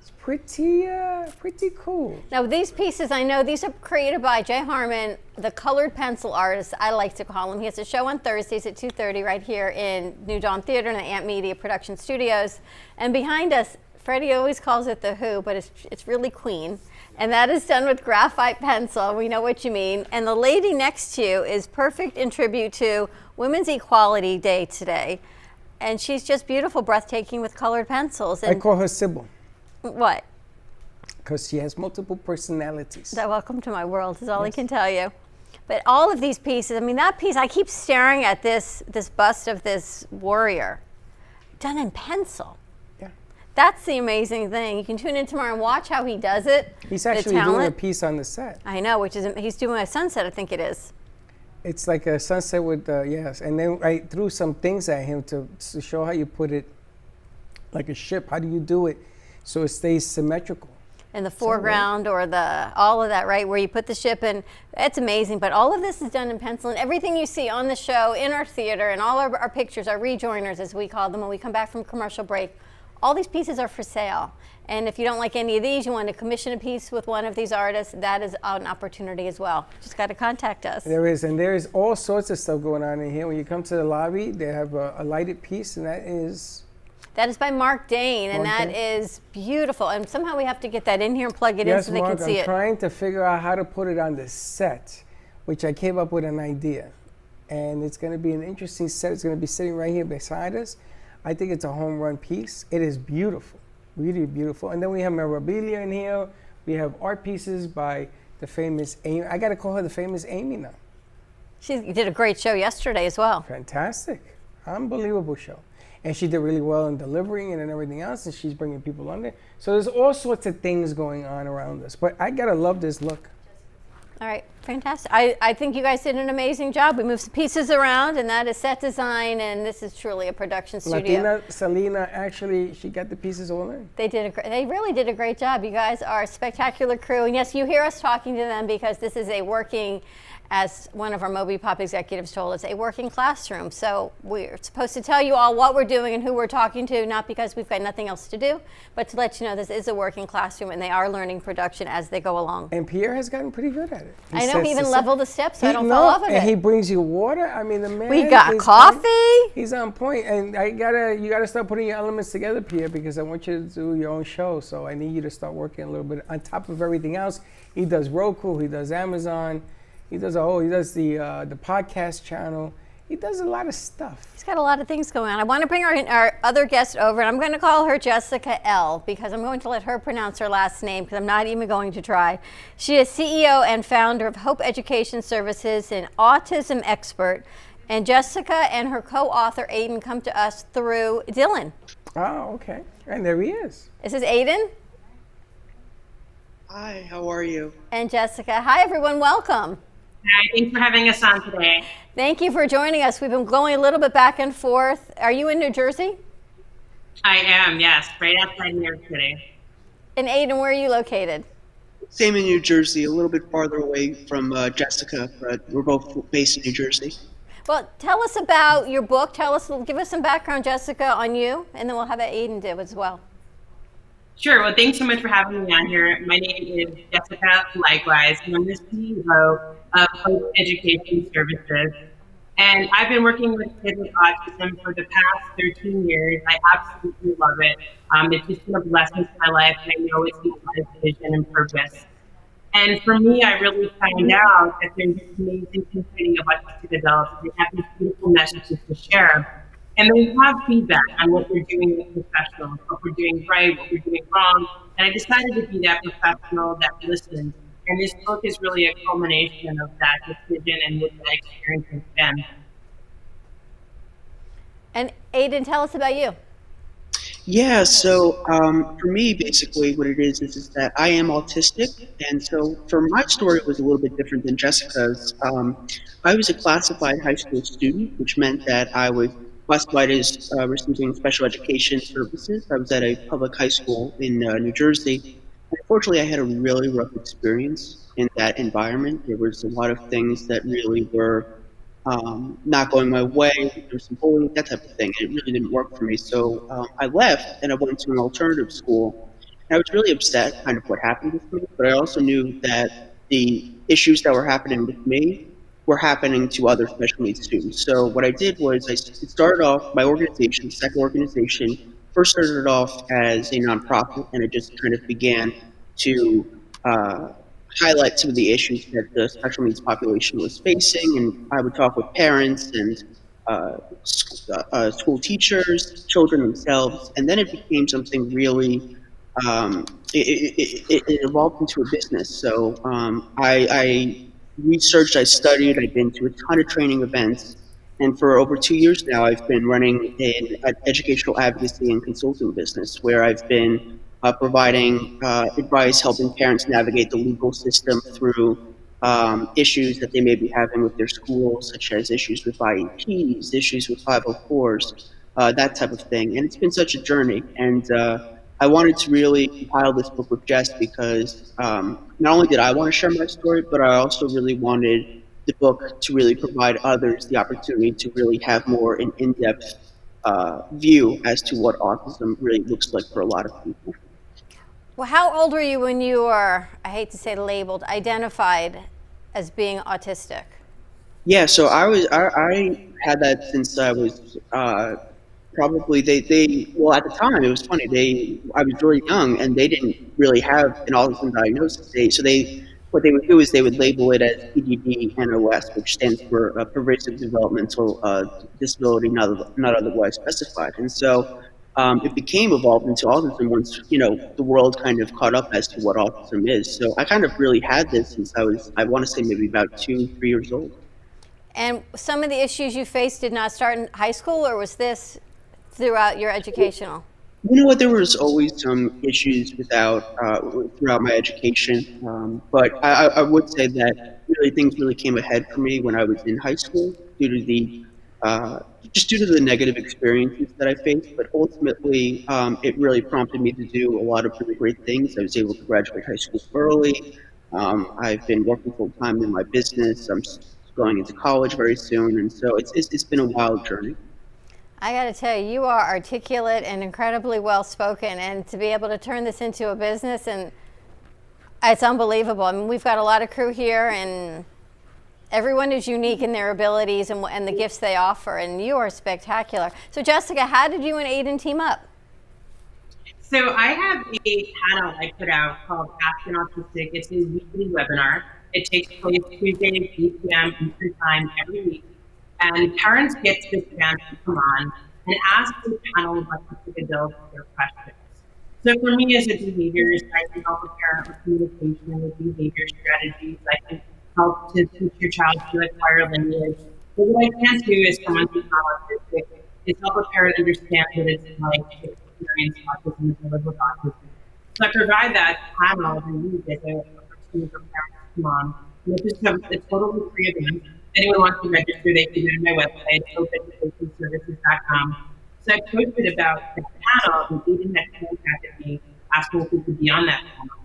It's pretty cool. Now these pieces, I know these are created by Jay Harmon, the colored pencil artist, I like to call him. He has a show on Thursdays at 2:30 right here in New Dawn Theater in the Amp Media Production Studios. And behind us, Freddie always calls it the Who, but it's really Queen. And that is done with graphite pencil. We know what you mean. And the lady next to you is perfect in tribute to Women's Equality Day today. And she's just beautiful, breathtaking with colored pencils. I And call her Sybil what? because she has multiple personalities. So welcome to my world is all I can tell you. But all of these pieces, I mean, that piece, I keep staring at this bust of this warrior done in pencil. Yeah. That's the amazing thing. You can tune in tomorrow and watch how he does it. He's The actually doing a talent. piece on the set. I know, he's doing a sunset, I think it is. It's like a sunset with yes, and then I threw some things at him to show how you put it like a ship. How do you do it so it stays symmetrical? In the foreground or all of that, right, where you put the ship in. It's amazing, but all of this is done in pencil, and everything you see on the show, in our theater, and all our pictures, our rejoiners, as we call them, when we come back from commercial break, all these pieces are for sale. And if you don't like any of these, you want to commission a piece with one of these artists, that is an opportunity as well. Just got to contact us. There is, and there is all sorts of stuff going on in here. When you come to the lobby, they have a lighted piece, and that is by Mark Dane, and Mark that Dane. is beautiful. And somehow we have to get that in here and plug it in yes, so they Mark. can see I'm it. trying to figure out how to put it on the set, which I came up with an idea, and it's going to be an interesting set. It's going to be sitting right here beside us. I think it's a home run piece. It is beautiful, really beautiful. And then we have memorabilia in here. We have art pieces by the famous Amy. I got to call her the famous Amy now. She did a great show yesterday as well. Fantastic, unbelievable show. And she did really well in delivering it and everything else, and she's bringing people on there. So there's all sorts of things going on around us. But I gotta love this look. All right, fantastic. I think you guys did an amazing job. We moved some pieces around, and that is set design, and this is truly a production studio. Latina Selena, actually, she got the pieces all in. They really did a great job. You guys are a spectacular crew, and yes, you hear us talking to them because this is a working, as one of our Moby Pop executives told us, a working classroom. So we're supposed to tell you all what we're doing and who we're talking to, not because we've got nothing else to do, but to let you know this is a working classroom and they are learning production as they go along. And Pierre has gotten pretty good at it. I know, he even leveled the steps so I don't fall off of and it. he brings you water. I mean, the man. We got is coffee. He's on point, and you gotta start putting your elements together, Pierre, because I want you to do your own show. So I need you to start working a little bit on top of everything else. He does Roku, he does Amazon, he does the podcast channel. He does a lot of stuff. He's got a lot of things going on. I want to bring our other guest over, and I'm going to call her Jessica L. because I'm going to let her pronounce her last name because I'm not even going to try. She is CEO and founder of Hope Education Services, an autism expert. And Jessica and her co-author, Aiden, come to us through Dylan. Oh, okay. And there he is. This is Aiden. Hi, how are you? And Jessica. Hi, everyone. Welcome. Hi, thanks for having us on today. Thank you for joining us. We've been going a little bit back and forth. Are you in New Jersey? I am, yes, right outside New York City. And Aiden, where are you located? Same in New Jersey, a little bit farther away from Jessica, but we're both based in New Jersey. Well, tell us about your book. Give us some background, Jessica, on you, and then we'll have Aiden do as well. Sure. Well, thanks so much for having me on here. My name is Jessica, likewise, and I'm the CEO of Hope Education Services. And I've been working with kids with autism for the past 13 years. I absolutely love it. It's just been a blessing to my life, and I know it's my vision and purpose. And for me, I really found out that there's this amazing community of autistic adults. They have these beautiful messages to share. And they have feedback on what we're doing with professionals, what we're doing right, what we're doing wrong. And I decided to be that professional that listens. And this book is really a culmination of that decision and what that experience has been. And Aiden, tell us about you. Yeah, so for me, basically, what it is that I am autistic, and so for my story, it was a little bit different than Jessica's. I was a classified high school student, which meant that I was classified as receiving special education services. I was at a public high school in New Jersey. Unfortunately, I had a really rough experience in that environment. There was a lot of things that really were not going my way. There was some bullying, that type of thing. And it really didn't work for me. So I left and I went to an alternative school. And I was really upset kind of what happened with me, but I also knew that the issues that were happening with me were happening to other special needs students. So what I did was I started off my organization, second organization, first started off as a nonprofit, and it just kind of began to highlight some of the issues that the special needs population was facing. And I would talk with parents and school teachers, children themselves, and then it became something really, it evolved into a business. So I researched, I studied, I've been to a ton of training events, and for over 2 years now, I've been running an educational advocacy and consulting business where I've been providing advice, helping parents navigate the legal system through issues that they may be having with their schools, such as issues with IEPs, issues with 504s, that type of thing. And it's been such a journey. And I wanted to really compile this book with Jess because not only did I want to share my story, but I also really wanted the book to really provide others the opportunity to really have more an in-depth view as to what autism really looks like for a lot of people. Well, how old were you when you were, I hate to say identified as being autistic? Yeah, so I had that since I was probably well, at the time it was funny, I was really young and they didn't really have an autism diagnosis. What they would do is they would label it as PDD-NOS, which stands for pervasive developmental disability not otherwise specified. And so it became evolved into autism once, the world kind of caught up as to what autism is. So I kind of really had this since I want to say maybe about 2-3 years old. And some of the issues you faced did not start in high school, or was this throughout your educational? You know what? There was always some issues throughout my education, but I would say that really things really came ahead for me when I was in high school due to the negative experiences that I faced. But ultimately, it really prompted me to do a lot of really great things. I was able to graduate high school early. I've been working full time in my business. I'm going into college very soon, and so it's been a wild journey. I got to tell you, you are articulate and incredibly well spoken, and to be able to turn this into a business, and it's unbelievable. I mean, we've got a lot of crew here, and everyone is unique in their abilities and the gifts they offer, and you are spectacular. So Jessica, how did you and Aiden team up? So I have a panel I put out called Ask an Autistic. It's a weekly webinar. It takes place Tuesday at 8 p.m. Eastern Time every week. And parents get the chance to come on and ask the panel of autistic adults their questions. So for me as a behaviorist, I can help a parent with communication, with behavior strategies. I can help to teach your child to acquire language. But what I can't do as someone who's not autistic is help a parent understand what it's like to experience autism and to live with autism. So I provide that panel every week as an opportunity for parents to come on. And it's just a totally free event. If anyone wants to register, they can go to my website, hopeeducationservices.com. So I posted about the panel, and Aiden had contacted me asking if we could be on that panel.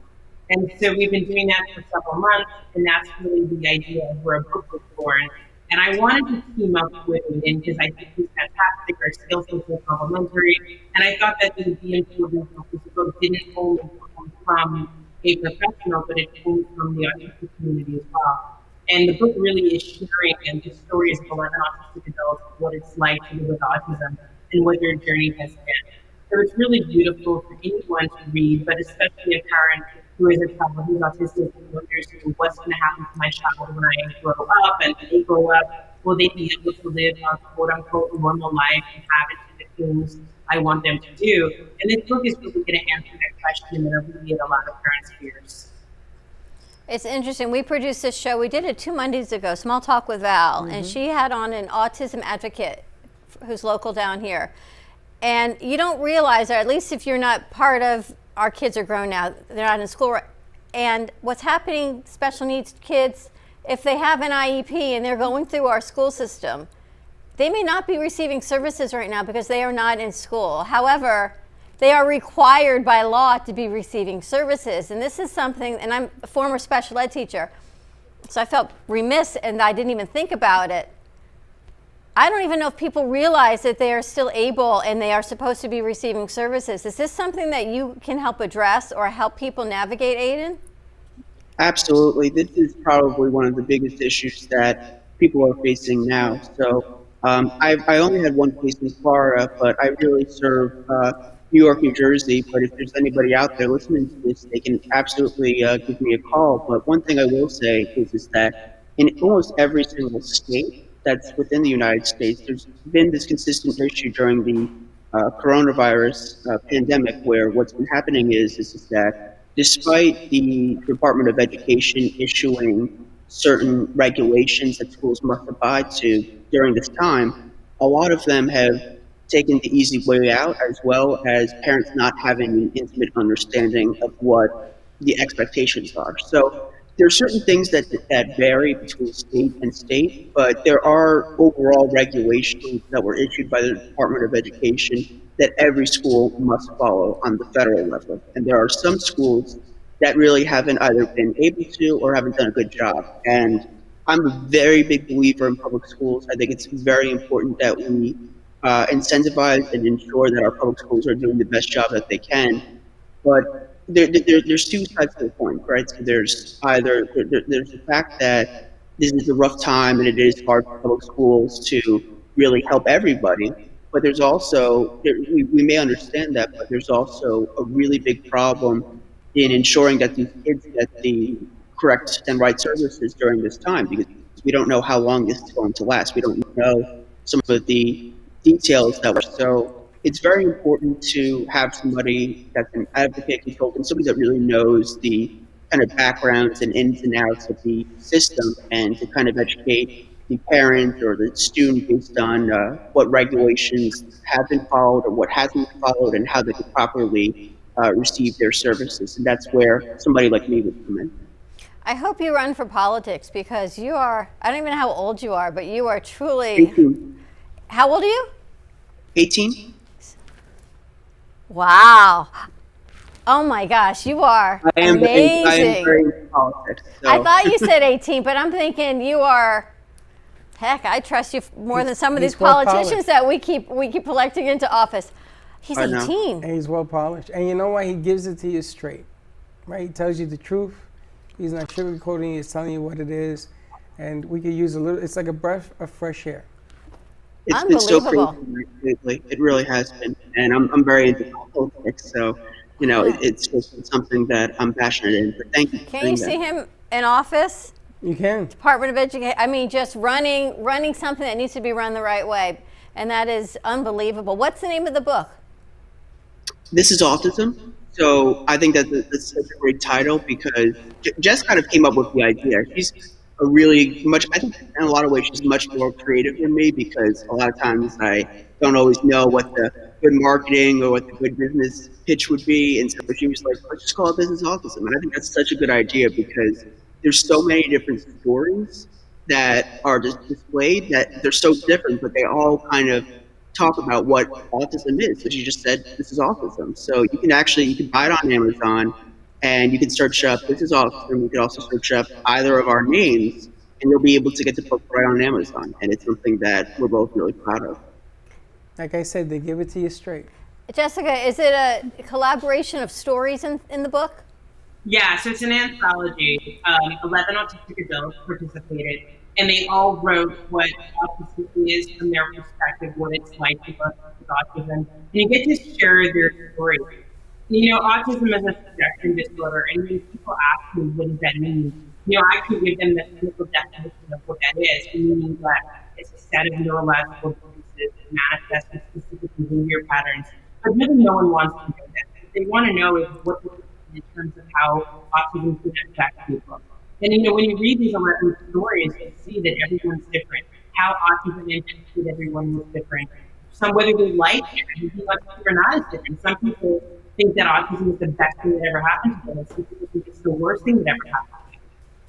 And so we've been doing that for several months, and that's really the idea of where a book was born. And I wanted to team up with Aiden because I think he's fantastic. Our skill sets are complementary. And I thought that it would be important that this book didn't only come from a professional, but it came from the autistic community as well. And the book really is sharing and the stories of 11 autistic adults, what it's like to live with autism and what their journey has been. So it's really beautiful for anyone to read, but especially a parent who is a child who's autistic and wonders what's going to happen to my child when I grow up and when they grow up. Will they be able to live a quote unquote normal life and have it the things I want them to do? And this book is really going to answer that question and alleviate a lot of parents' fears. It's interesting. We produced this show. We did it 2 Mondays ago, Small Talk with Val, and she had on an autism advocate who's local down here. And you don't realize, or at least if you're not part of, our kids are grown now, they're not in school. And what's happening, special needs kids, if they have an IEP and they're going through our school system, they may not be receiving services right now because they are not in school. However, they are required by law to be receiving services. And this is something, and I'm a former special ed teacher, so I felt remiss and I didn't even think about it. I don't even know if people realize that they are still able and they are supposed to be receiving services. Is this something that you can help address or help people navigate, Aiden? Absolutely. This is probably one of the biggest issues that people are facing now. So I only had one case in Florida, but I really serve New York, New Jersey. But if there's anybody out there listening to this, they can absolutely give me a call. But one thing I will say is that in almost every single state that's within the United States, there's been this consistent issue during the coronavirus pandemic, where what's been happening is that despite the Department of Education issuing certain regulations that schools must abide to during this time, a lot of them have taken the easy way out, as well as parents not having an intimate understanding of what the expectations are. So there are certain things that vary between state and state, but there are overall regulations that were issued by the Department of Education that every school must follow on the federal level. And there are some schools that really haven't either been able to or haven't done a good job. And I'm a very big believer in public schools. I think it's very important that we incentivize and ensure that our public schools are doing the best job that they can. But there's two sides to the coin, right? So there's the fact that this is a rough time and it is hard for public schools to really help everybody. But there's also, we may understand that, but there's also a really big problem in ensuring that these kids get the correct and right services during this time, because we don't know how long this is going to last. We don't know some of the details that were so. It's very important to have somebody that's an advocate consultant, somebody that really knows the kind of backgrounds and ins and outs of the system, and to kind of educate the parent or the student based on what regulations have been followed or what hasn't been followed, and how they could properly receive their services. And that's where somebody like me would come in. I hope you run for politics, because you are, I don't even know how old you are, but you are truly... 18. How old are you? 18. Wow. Oh my gosh, you are amazing. I am very into politics. So. I thought you said 18, but I'm thinking you are, heck, I trust you more than some of these politicians that we keep electing into office. He's 18. And he's well polished. And you know why? He gives it to you straight, right? He tells you the truth. He's not sugarcoating, he's telling you what it is. And we could use a little, it's like a breath of fresh air. It's been so crazy lately. It really has been. And I'm very into politics, so, you know, it's just something that I'm passionate in. But thank you. Can you see him in office? You can. Department of Education. I mean, just running something that needs to be run the right way. And that is unbelievable. What's the name of the book? This is Autism. So I think that that's such a great title, because Jess kind of came up with the idea. She's a really much, I think in a lot of ways she's much more creative than me, because a lot of times I don't always know what the good marketing or what the good business pitch would be. And so she was like, let's just call it Business Autism. And I think that's such a good idea, because there's so many different stories that are just displayed that they're so different, but they all kind of talk about what autism is. So she just said, this is autism. So you can buy it on Amazon, and you can search up This is Autism. You can also search up either of our names, and you'll be able to get the book right on Amazon. And it's something that we're both really proud of. Like I said, they give it to you straight. Jessica, is it a collaboration of stories in the book? Yeah, so it's an anthology. 11 autistic adults participated, and they all wrote what autism is from their perspective, what it's like to live with autism. And you get to share their story. Autism is a spectrum disorder, and when people ask me, what does that mean? I can give them the clinical definition of what that is, meaning that it's a set of neurological diseases that manifest in specific behavior patterns. But really, no one wants to know that. What they want to know is what in terms of how autism can affect people. And when you read these 11 stories, you see that everyone's different. How autism impacted everyone was different. Some, whether they like it or not, is different. Some people think that autism is the best thing that ever happened to them. Some people think it's the worst thing that ever happened to them.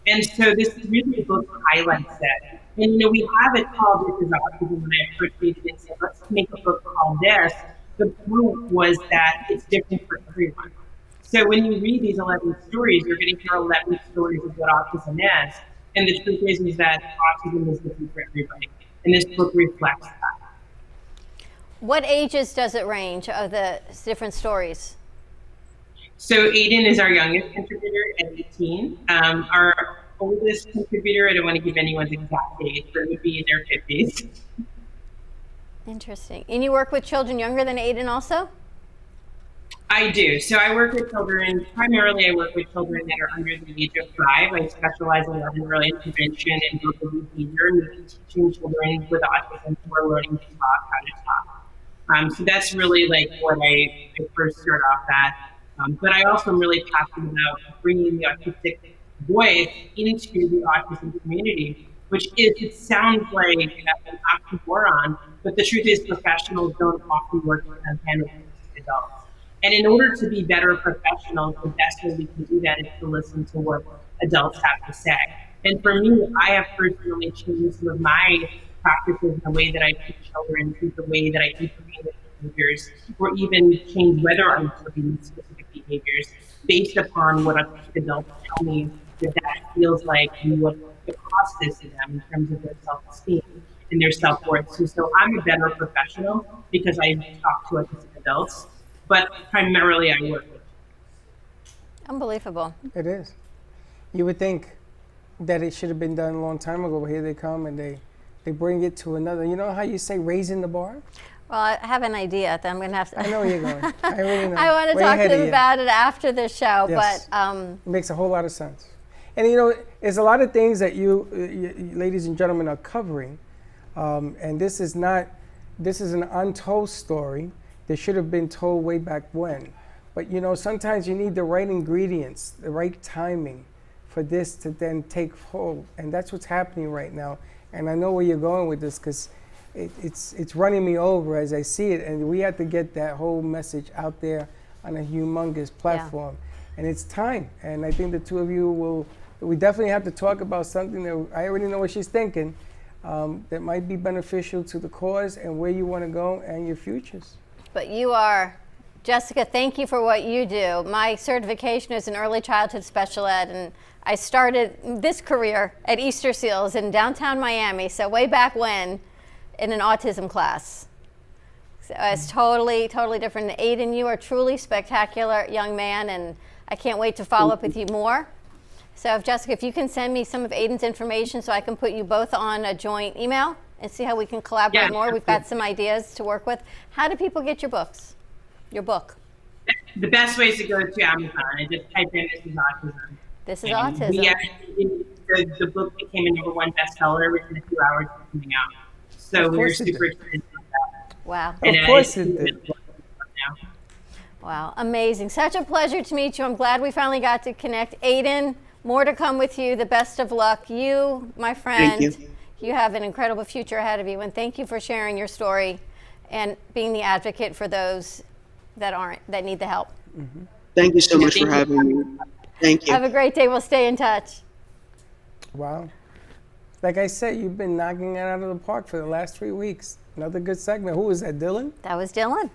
And so this is really a book highlights that. And we have it called This is Autism. When I first read it and said, let's make a book called this, the point was that it's different for everyone. So when you read these 11 stories, you're going to hear 11 stories of what autism is. And the truth is that autism is different for everybody. And this book reflects that. What ages does it range of the different stories? So Aiden is our youngest contributor at 18. Our oldest contributor, I don't want to give anyone's exact age, but it would be in their 50s. Interesting. And you work with children younger than Aiden also? I do. So I work with children, primarily I work with children that are under the age of 5. I specialize in early intervention and local behavior, and teaching children with autism who are learning to talk, how to talk. So that's really like what I first started off at. But I also am really passionate about bringing the autistic voice into the autism community, which is, it sounds like an oxymoron, but the truth is professionals don't often work with handling adults. And in order to be better professionals, the best way we can do that is to listen to what adults have to say. And for me, I have personally changed some of my practices, the way that I teach children, the way that I intervene with behaviors, or even change whether I'm intervening with specific behaviors based upon what adults tell me that feels like and what the cost is to them in terms of their self-esteem and their self-worth. So I'm a better professional because I talk to autistic adults, but primarily I work with. Unbelievable. It is. You would think that it should have been done a long time ago, but here they come and they bring it to another. You know how you say raising the bar? Well, I have an idea that I'm going to have to. I know where you're going. I really know. I want to Way talk to ahead of them you. about it after the show, Yes. but It makes a whole lot of sense. And there's a lot of things that you ladies and gentlemen are covering, and this is an untold story that should have been told way back when. But sometimes you need the right ingredients, the right timing for this to then take hold, and that's what's happening right now. And I know where you're going with this because it's running me over as I see it, and we have to get that whole message out there on a humongous platform. And it's time, and I think the two of you we definitely have to talk about something that I already know what she's thinking, that might be beneficial to the cause and where you want to go and your futures. But you are, Jessica, thank you for what you do. My certification is in early childhood special ed, and I started this career at Easter Seals in downtown Miami, so way back when, in an autism class. So it's totally, totally different. Aiden, you are truly spectacular young man, and I can't wait to follow up with you more. So Jessica, if you can send me some of Aiden's information so I can put you both on a joint email and see how we can collaborate more. We've got some ideas to work with. How do people get your books? Your book? The best way is to go to Amazon and just type in This is Autism. This is And Autism. we actually, the book became a #1 bestseller within a few hours of coming out. So we were super excited about that. Wow. And Of course it did. Wow, amazing. Such a pleasure to meet you. I'm glad we finally got to connect. Aiden, more to come with you. The best of luck. You, my friend, Thank you. You have an incredible future ahead of you. And thank you for sharing your story and being the advocate for those that need the help. Thank you so much for having me. Thank you. Have a great day. We'll stay in touch. Wow. Like I said, you've been knocking it out of the park for the last 3 weeks. Another good segment. Who was that, Dylan? That was Dylan.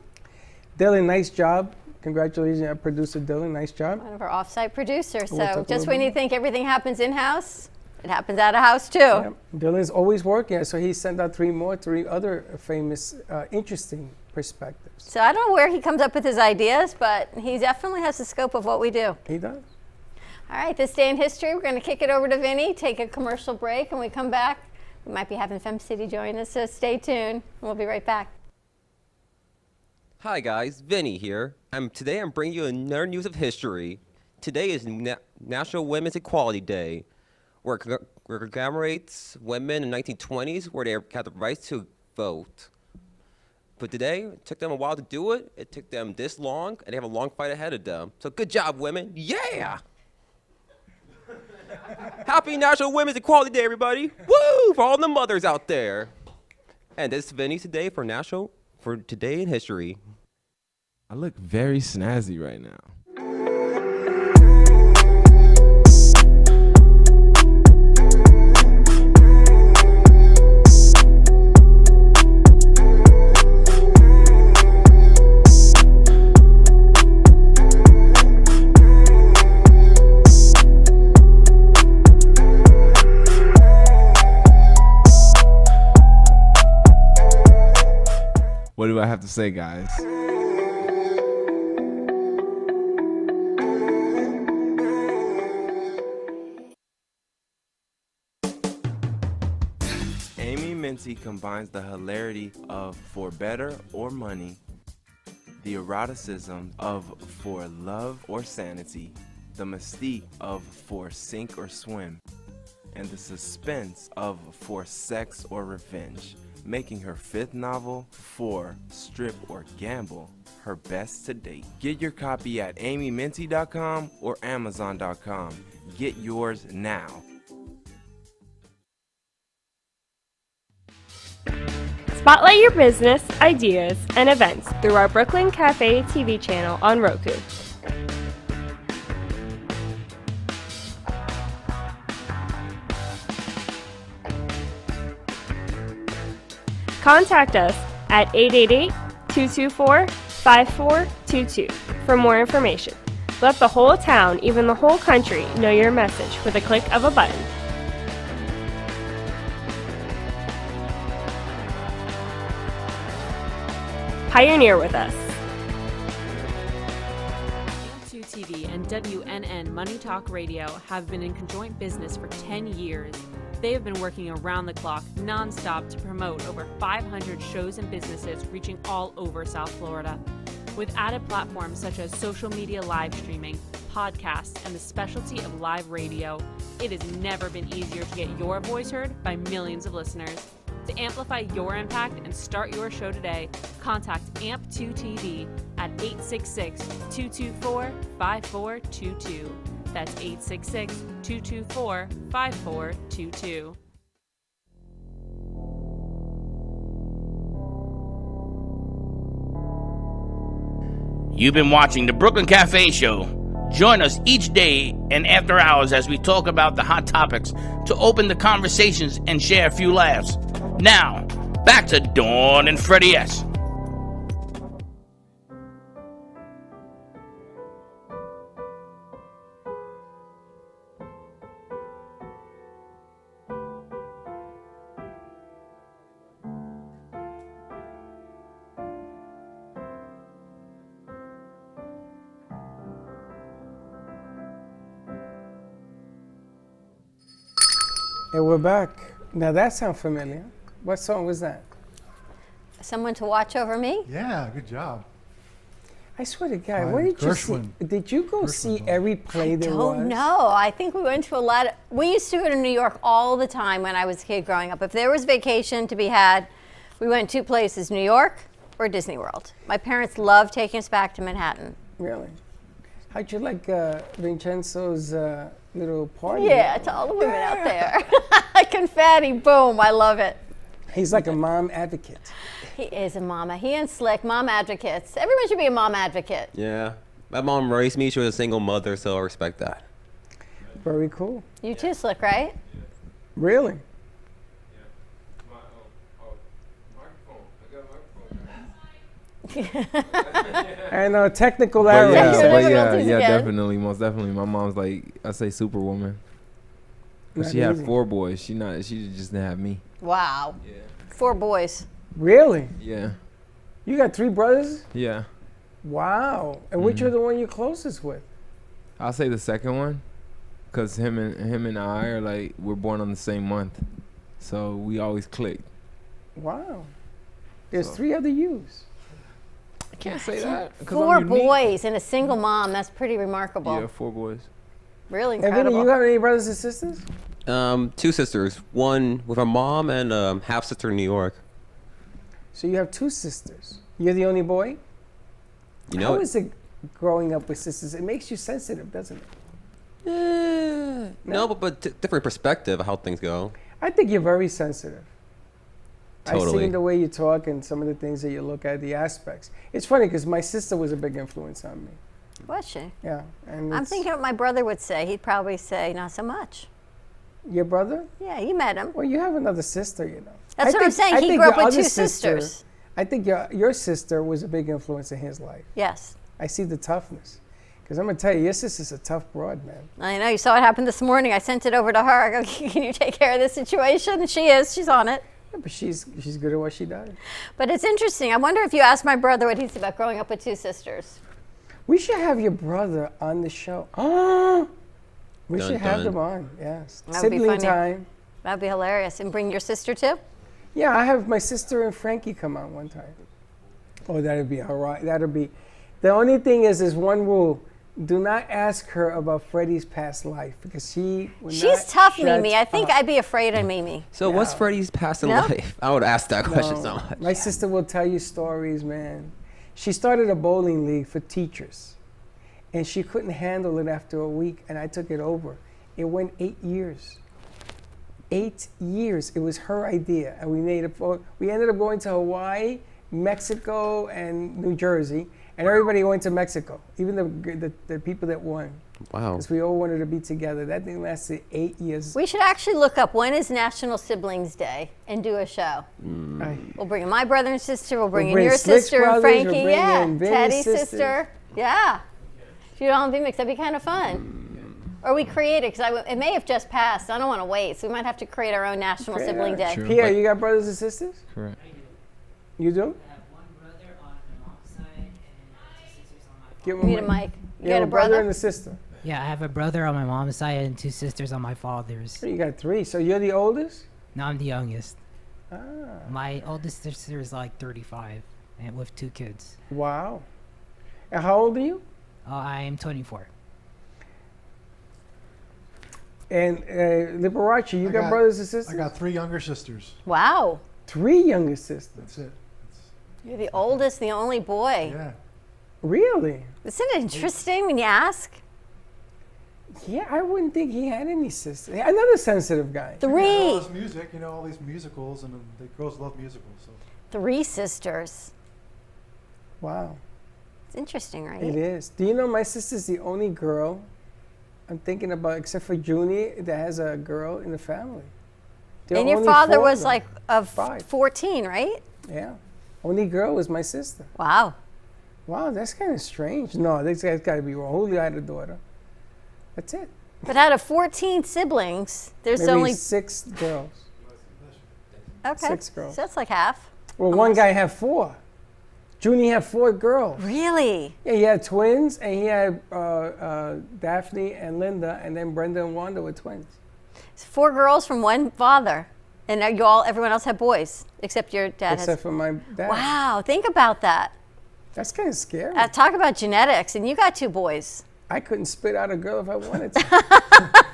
Dylan, nice job. Congratulations, producer Dylan. Nice job. One of our off-site producers. We'll talk So a just little when you think everything happens in-house, It happens at a house too. Yeah. Dylan's always working, so he sent out three other famous, interesting perspectives. So I don't know where he comes up with his ideas, but he definitely has the scope of what we do. He does. All right, this day in history, we're going to kick it over to Vinny, take a commercial break, and we come back. We might be having Fem City join us, so stay tuned. We'll be right back. Hi guys, Vinny here. Today I'm bringing you another news of history. Today is National Women's Equality Day, where it commemorates women in the 1920s where they had the right to vote. But today, it took them a while to do it. It took them this long, and they have a long fight ahead of them. So good job, women. Yeah! Happy National Women's Equality Day, everybody! Woo! For all the mothers out there. And this is Vinny today for Today in History. I look very snazzy right now. What do I have to say, guys? Amy Minty combines the hilarity of For Better or Money, the eroticism of For Love or Sanity, the mystique of For Sink or Swim, and the suspense of For Sex or Revenge, making her fifth novel, For Strip or Gamble, her best to date. Get your copy at amyminty.com or amazon.com. Get yours now. Spotlight your business, ideas, and events through our Brooklyn Cafe TV channel on Roku. Contact us at 888-224-5422 for more information. Let the whole town, even the whole country, know your message with a click of a button. Pioneer with us. TV and WNN Money Talk Radio have been in conjoint business for 10 years. They have been working around the clock, non-stop, to promote over 500 shows and businesses reaching all over South Florida. With added platforms such as social media live streaming, podcasts, and the specialty of live radio, it has never been easier to get your voice heard by millions of listeners. To amplify your impact and start your show today, contact AMP2TV at 866-224-5422. That's 866-224-5422. You've been watching the Brooklyn Cafe Show. Join us each day and after hours as we talk about the hot topics to open the conversations and share a few laughs. Now, back to Dawn and Freddie S. And we're back. Now that sounds familiar. What song was that? Someone to Watch Over Me? Yeah, good job. I swear to God, By where did Gershwin. you see? Did you go see every play there was? Don't know. I think we went to a lot of. We used to go to New York all the time when I was a kid growing up. If there was vacation to be had, we went two places: New York or Disney World. My parents loved taking us back to Manhattan. Really? How'd you like Vincenzo's little party? Yeah, to all the women out there. Confetti, boom! I love it. He's like a mom advocate. He is a mama. He and Slick, mom advocates. Everyone should be a mom advocate. Yeah. My mom raised me. She was a single mother, so I respect that. Very cool. You too, Slick, right? Really? And technical But errors. yeah, Technical difficulties yeah, again. definitely, most definitely. My mom's like, I say superwoman. But Not she had easy. 4 boys. She just didn't have me. Wow. 4 boys. Really? Yeah. You got 3 brothers? Yeah. Wow. And which are the one you're closest with? I'll say the second one, cause him and I are like we're born on the same month, so we always clicked. Wow. There's So- 3 other yous. I can't say that. 'Cause 4 I'm unique. boys and a single mom. That's pretty remarkable. Yeah, 4 boys. Really Evan, incredible. you have any brothers and sisters? 2 sisters. One with a mom and half sister in New York. So you have 2 sisters. You're the only boy? You know, How is it growing up with sisters? It makes you sensitive, doesn't it? no, but different perspective of how things go. I think you're very sensitive. I've Totally. seen the way you talk and some of the things that you look at, the aspects. It's funny because my sister was a big influence on me. Was she? Yeah. And I'm it's- thinking what my brother would say. He'd probably say, not so much. Your brother? Yeah, you met him. Well, you have another sister, you know. That's what I'm saying. He think grew up your with other 2 sisters. I think your sister was a big influence in his life. Yes. I see the toughness. Because I'm going to tell you, your sister's a tough broad, man. I know. You saw what happened this morning. I sent it over to her. I go, can you take care of this situation? And she is. She's on it. Yeah, but she's good at what she does. But it's interesting. I wonder if you asked my brother what he said about growing up with 2 sisters. We should have your brother on the show. Oh, we Dun, should have dun. them on, yes. That would be Sibling funny. time. That'd be hilarious. And bring your sister too? Yeah, I have my sister and Frankie come on one time. Oh, that'd be all right. That'd be. The only thing is one rule. Do not ask her about Freddie's past life because she will She's not tough, shut Mimi. I think up. I'd be afraid of Mimi. So what's Freddie's past in No? life? I would ask that question No, so much. my sister will tell you stories, man. She started a bowling league for teachers, and she couldn't handle it after a week, and I took it over. It went 8 years. 8 years. It was her idea, and we ended up going to Hawaii, Mexico, and New Jersey, and everybody went to Mexico, even the people that won. Wow. Because we all wanted to be together. That thing lasted 8 years. We should actually look up when is National Siblings Day and do a show. We'll bring in my brother and sister. We'll bring in bring your Slick's sister and brothers, we'll Frankie. bring Yeah, in Vinny's Teddy's sisters. sister. Yeah. If you don't be mixed, that'd be kind of fun. Or we create it because it may have just passed. I don't want to wait, so we might have to create our own National Sibling Day. True. Pierre, you got brothers and sisters? Correct. You do? Give him Need a mic. You got have a a brother brother? and a sister. Yeah, I have a brother on my mom's side and 2 sisters on my father's. You got 3. So you're the oldest? No, I'm the youngest. Ah, My oldest sister is like 35 and with 2 kids. wow. And how old are you? I'm 24. And Liberace, you I got brothers and sisters? I got 3 younger sisters. Wow. 3 younger sisters. That's it. You're the oldest, the only boy. Yeah. Really? Isn't it interesting when you ask? Yeah, I wouldn't think he had any sisters. Another sensitive guy. All 3. this music, all these musicals, and the girls love musicals. So 3 sisters. Wow. It's interesting, right? It is. Do you know my sister's the only girl I'm thinking about, except for Junie, that has a girl in the family. There And are your only father 4 of was them. like of 5. 14, right? Yeah. Only girl was my sister. Wow. Wow, that's kind of strange. No, this guy's got to be wrong. Julio had a daughter. That's it. But out of 14 siblings, there's Maybe only 6 girls. okay. 6 girls. So that's like half. Well, one guy had 4. Junie had 4 girls. Really? Yeah, he had twins, and he had Daphne and Linda, and then Brenda and Wanda were twins. It's 4 girls from one father, and everyone else had boys except your dad. Except for my dad. Wow, think about that. That's kind of scary. Talk about genetics, and you got 2 boys. I couldn't spit out a girl if I wanted to.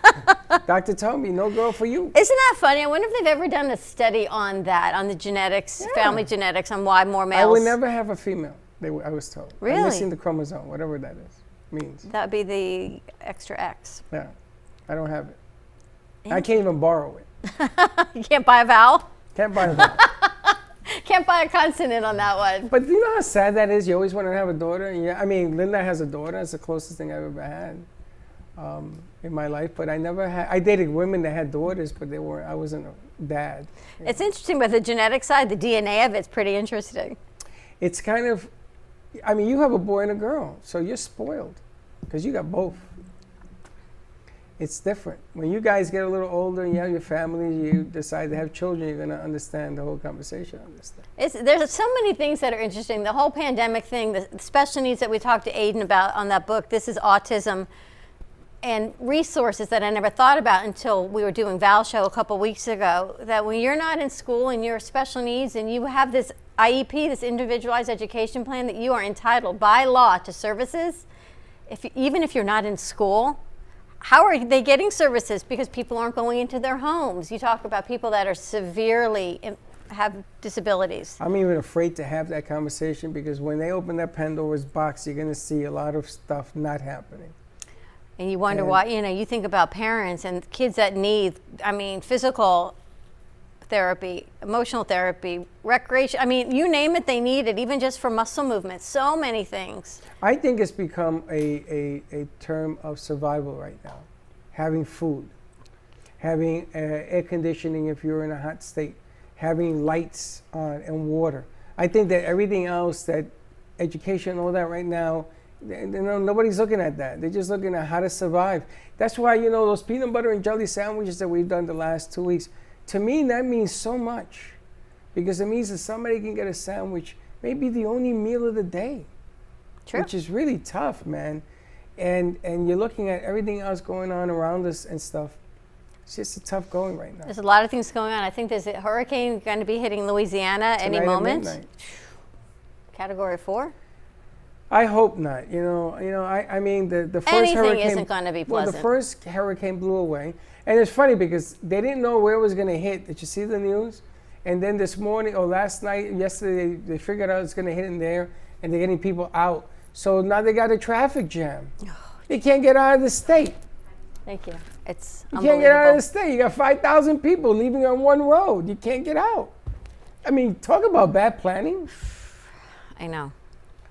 Doctor told me, no girl for you. Isn't that funny? I wonder if they've ever done a study on that, on the genetics, family genetics, on why more males. I would never have a female, I was told. Really? I'm missing the chromosome, whatever that means. That would be the extra X. Yeah, I don't have it. I can't even borrow it. You can't buy a vowel? Can't buy a vowel. Can't buy a consonant on that one. But you know how sad that is? You always want to have a daughter. And yeah, I mean, Linda has a daughter. It's the closest thing I've ever had in my life. But I never had. I dated women that had daughters, but I wasn't a dad. It's interesting with the genetic side, the DNA of it's pretty interesting. It's kind of, I mean, you have a boy and a girl, so you're spoiled because you got both. It's different. When you guys get a little older and you have your family, you decide to have children, you're going to understand the whole conversation on this thing. There's so many things that are interesting. The whole pandemic thing, the special needs that we talked to Aiden about on that book, This is Autism, and resources that I never thought about until we were doing Val's show a couple weeks ago, that when you're not in school and you're special needs and you have this IEP, this individualized education plan, that you are entitled by law to services, even if you're not in school. How are they getting services? Because people aren't going into their homes. You talk about people that are severely have disabilities. I'm even afraid to have that conversation, because when they open that Pandora's box, you're going to see a lot of stuff not happening. And you wonder why, you think about parents and kids that need, physical therapy, emotional therapy, recreation. You name it, they need it, even just for muscle movement. So many things. I think it's become a term of survival right now. Having food, having air conditioning if you're in a hot state, having lights on and water. I think that everything else, that education and all that right now, nobody's looking at that. They're just looking at how to survive. That's why, those peanut butter and jelly sandwiches that we've done the last 2 weeks, to me, that means so much, because it means that somebody can get a sandwich, maybe the only meal of the day. True. Which is really tough, man. And you're looking at everything else going on around us and stuff. It's just a tough going right now. There's a lot of things going on. I think there's a hurricane going to be hitting Louisiana any moment. Category 4? I hope not. The first Anything hurricane isn't going to be Well, pleasant. the first hurricane blew away, and it's funny because they didn't know where it was going to hit. Did you see the news? And then this morning, or last night, yesterday, they figured out it's going to hit in there, and they're getting people out. So now they got a traffic jam. They can't get out of the state. Thank you. It's You can't get out of the state. You got 5,000 people leaving on one road. You can't get out. Talk about bad planning. I know.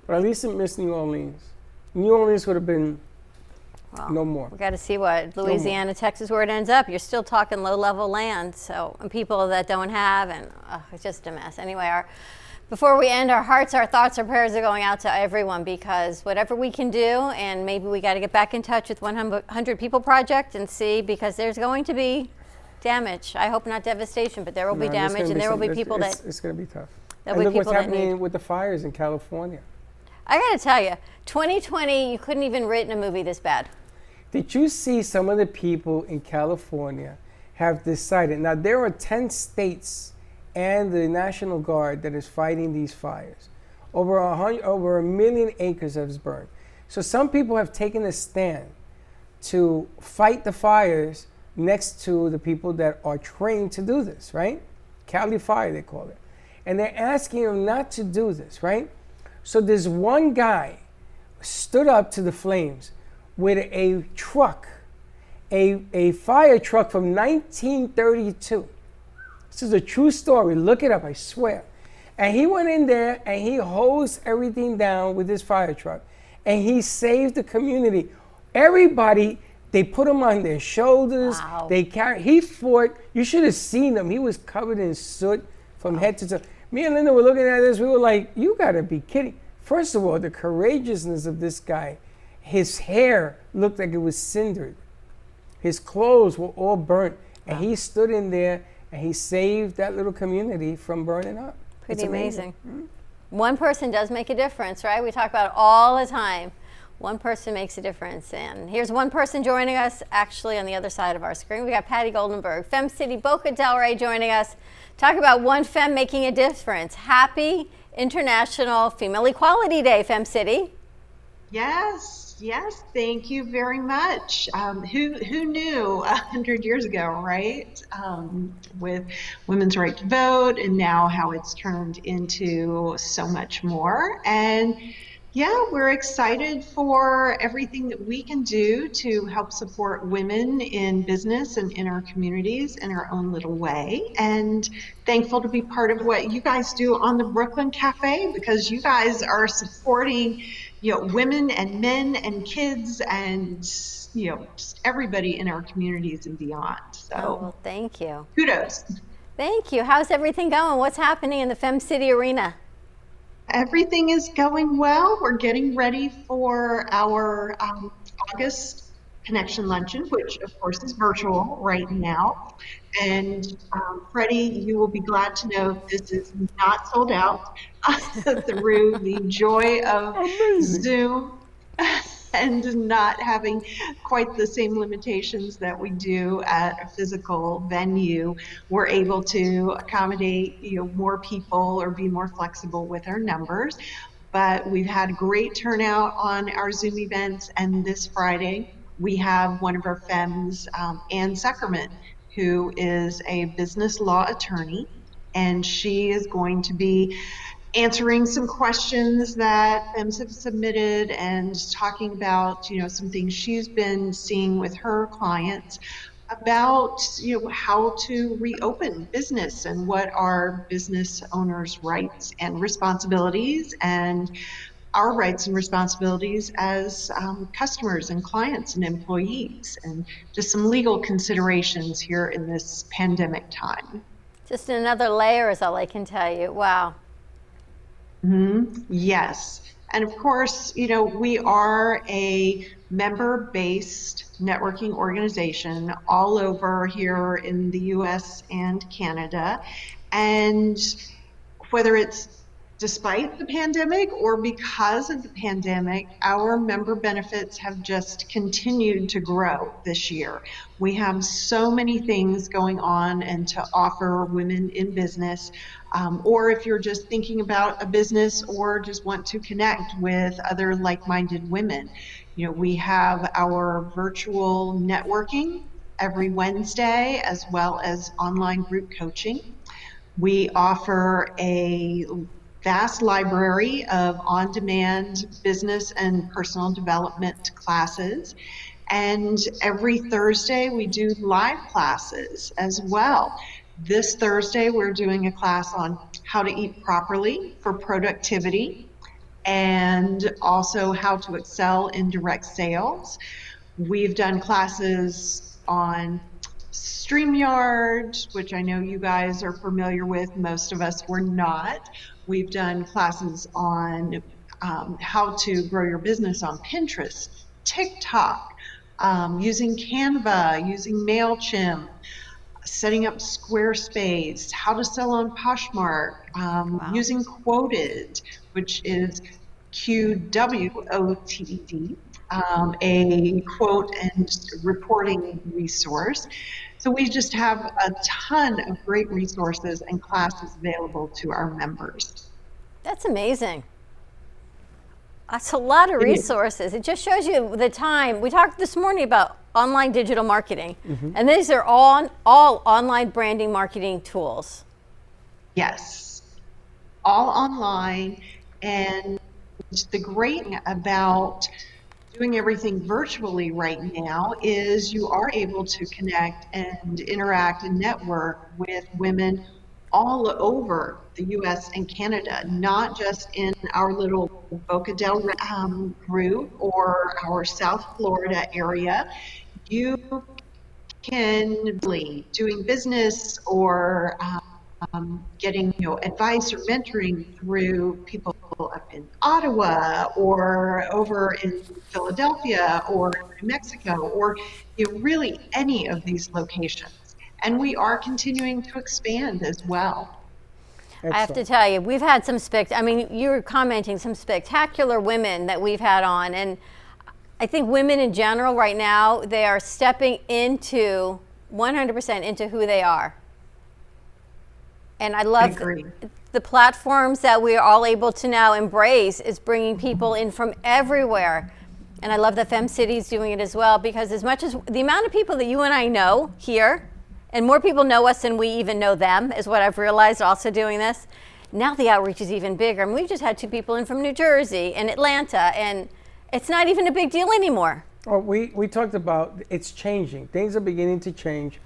But at least it missed New Orleans. New Orleans would have been no more. We got to see what Louisiana, Texas, where it ends up. You're still talking low-level land, and people that don't have, and it's just a mess. Anyway, before we end, our hearts, our thoughts, our prayers are going out to everyone, because whatever we can do, and maybe we got to get back in touch with 100 People Project and see, because there's going to be damage. I hope not devastation, but there will be damage, and there will be people that... It's going to be tough. And look what's happening with the fires in California. I got to tell you, 2020, you couldn't even written a movie this bad. Did you see some of the people in California have decided? Now, there are 10 states and the National Guard that is fighting these fires. Over 1 million acres has burned. So some people have taken a stand to fight the fires next to the people that are trained to do this, right? Cali Fire, they call it. And they're asking them not to do this, right? So this one guy stood up to the flames with a truck, a fire truck from 1932. This is a true story. Look it up, I swear. And he went in there and he hosed everything down with his fire truck. And he saved the community. Everybody, they put him on their shoulders. Wow. He fought. You should have seen him. He was covered in soot from head to toe. Me and Linda were looking at this. We were like, you got to be kidding. First of all, the courageousness of this guy. His hair looked like it was cindered. His clothes were all burnt. And he stood in there and he saved that little community from burning up. Pretty amazing. One person does make a difference, right? We talk about it all the time. One person makes a difference. And here's one person joining us actually on the other side of our screen. We got Patty Goldenberg, Fem City, Boca Del Rey joining us. Talk about one femme making a difference. Happy International Female Equality Day, Fem City. Yes, thank you very much. Who knew 100 years ago, right? With women's right to vote, and now how it's turned into so much more. And yeah, we're excited for everything that we can do to help support women in business and in our communities in our own little way. And thankful to be part of what you guys do on the Brooklyn Cafe, because you guys are supporting, women and men and kids and, just everybody in our communities and beyond. So well, thank you. Kudos. Thank you. How's everything going? What's happening in the Fem City arena? Everything is going well. We're getting ready for our August Connection Luncheon, which of course is virtual right now. And Freddie, you will be glad to know this is not sold out through the joy of Zoom and not having quite the same limitations that we do at a physical venue. We're able to accommodate more people or be more flexible with our numbers. But we've had great turnout on our Zoom events, and this Friday we have one of our femmes, Ann Zuckerman, who is a business law attorney, and she is going to be answering some questions that femmes have submitted and talking about some things she's been seeing with her clients about how to reopen business and what are business owners' rights and responsibilities, and our rights and responsibilities as customers and clients and employees, and just some legal considerations here in this pandemic time. Just another layer is all I can tell you. Wow. Yes. And of course, we are a member-based networking organization all over here in the US and Canada. And whether it's despite the pandemic or because of the pandemic, our member benefits have just continued to grow this year. We have so many things going on and to offer women in business, or if you're just thinking about a business or just want to connect with other like-minded women. We have our virtual networking every Wednesday, as well as online group coaching. We offer a vast library of on-demand business and personal development classes. And every Thursday we do live classes as well. This Thursday we're doing a class on how to eat properly for productivity and also how to excel in direct sales. We've done classes on StreamYard, which I know you guys are familiar with. Most of us were not. We've done classes on how to grow your business on Pinterest, TikTok, using Canva, using MailChimp, setting up Squarespace, how to sell on Poshmark, using Quoted, which is QWOTED, a quote and reporting resource. So we just have a ton of great resources and classes available to our members. That's amazing. That's a lot of resources. It just shows you the time. We talked this morning about online digital marketing, and these are all online branding marketing tools. Yes, all online. And the great thing about doing everything virtually right now is you are able to connect and interact and network with women all over the US and Canada, not just in our little Boca del Rio group or our South Florida area. You can be doing business or getting advice or mentoring through people up in Ottawa or over in Philadelphia or New Mexico or really any of these locations. And we are continuing to expand as well. I have to tell you, we've had some you were commenting some spectacular women that we've had on, and I think women in general right now, they are stepping into 100% into who they are. And I love the platforms that we're all able to now embrace is bringing people in from everywhere. And I love that FemCity is doing it as well, because as much as the amount of people that you and I know here, and more people know us than we even know them, is what I've realized also doing this. Now the outreach is even bigger. I mean, we've just had 2 people in from New Jersey and Atlanta, and it's not even a big deal anymore. Well, we talked about it's changing. Things are beginning to change.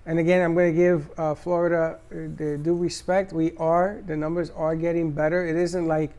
And again, I'm going to give Florida the due respect. The numbers are getting better. It isn't like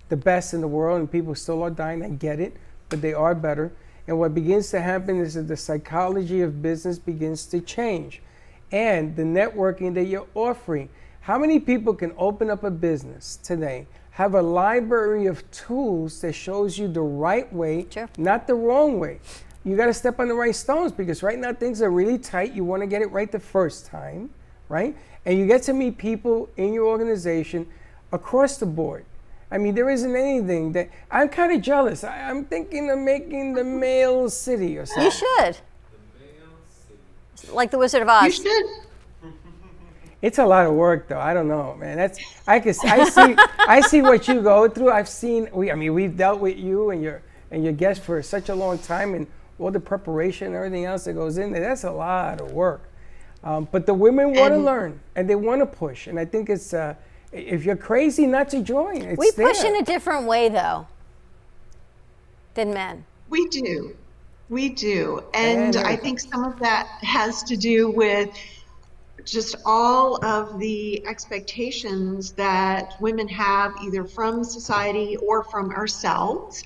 the best in the world and people still are dying. I get it, but they are better. And what begins to happen is that the psychology of business begins to change. And the networking that you're offering. How many people can open up a business today, have a library of tools that shows you the right way, not the wrong way, you got to step on the right stones, because right now things are really tight. You want to get it right the first time, right? And you get to meet people in your organization across the board. I mean, there isn't anything that, I'm kind of jealous. I'm thinking of making the male city or something. You should. Like the Wizard of Oz. You should. It's a lot of work, though. I don't know, man. I see what you go through. We've dealt with you and your guests for such a long time, and all the preparation and everything else that goes in there. That's a lot of work. But the women want to learn and they want to push, and I think it's if you're crazy not to join, it's We push there. in a different way, though, than men. We do. We do. And I think some of that has to do with just all of the expectations that women have either from society or from ourselves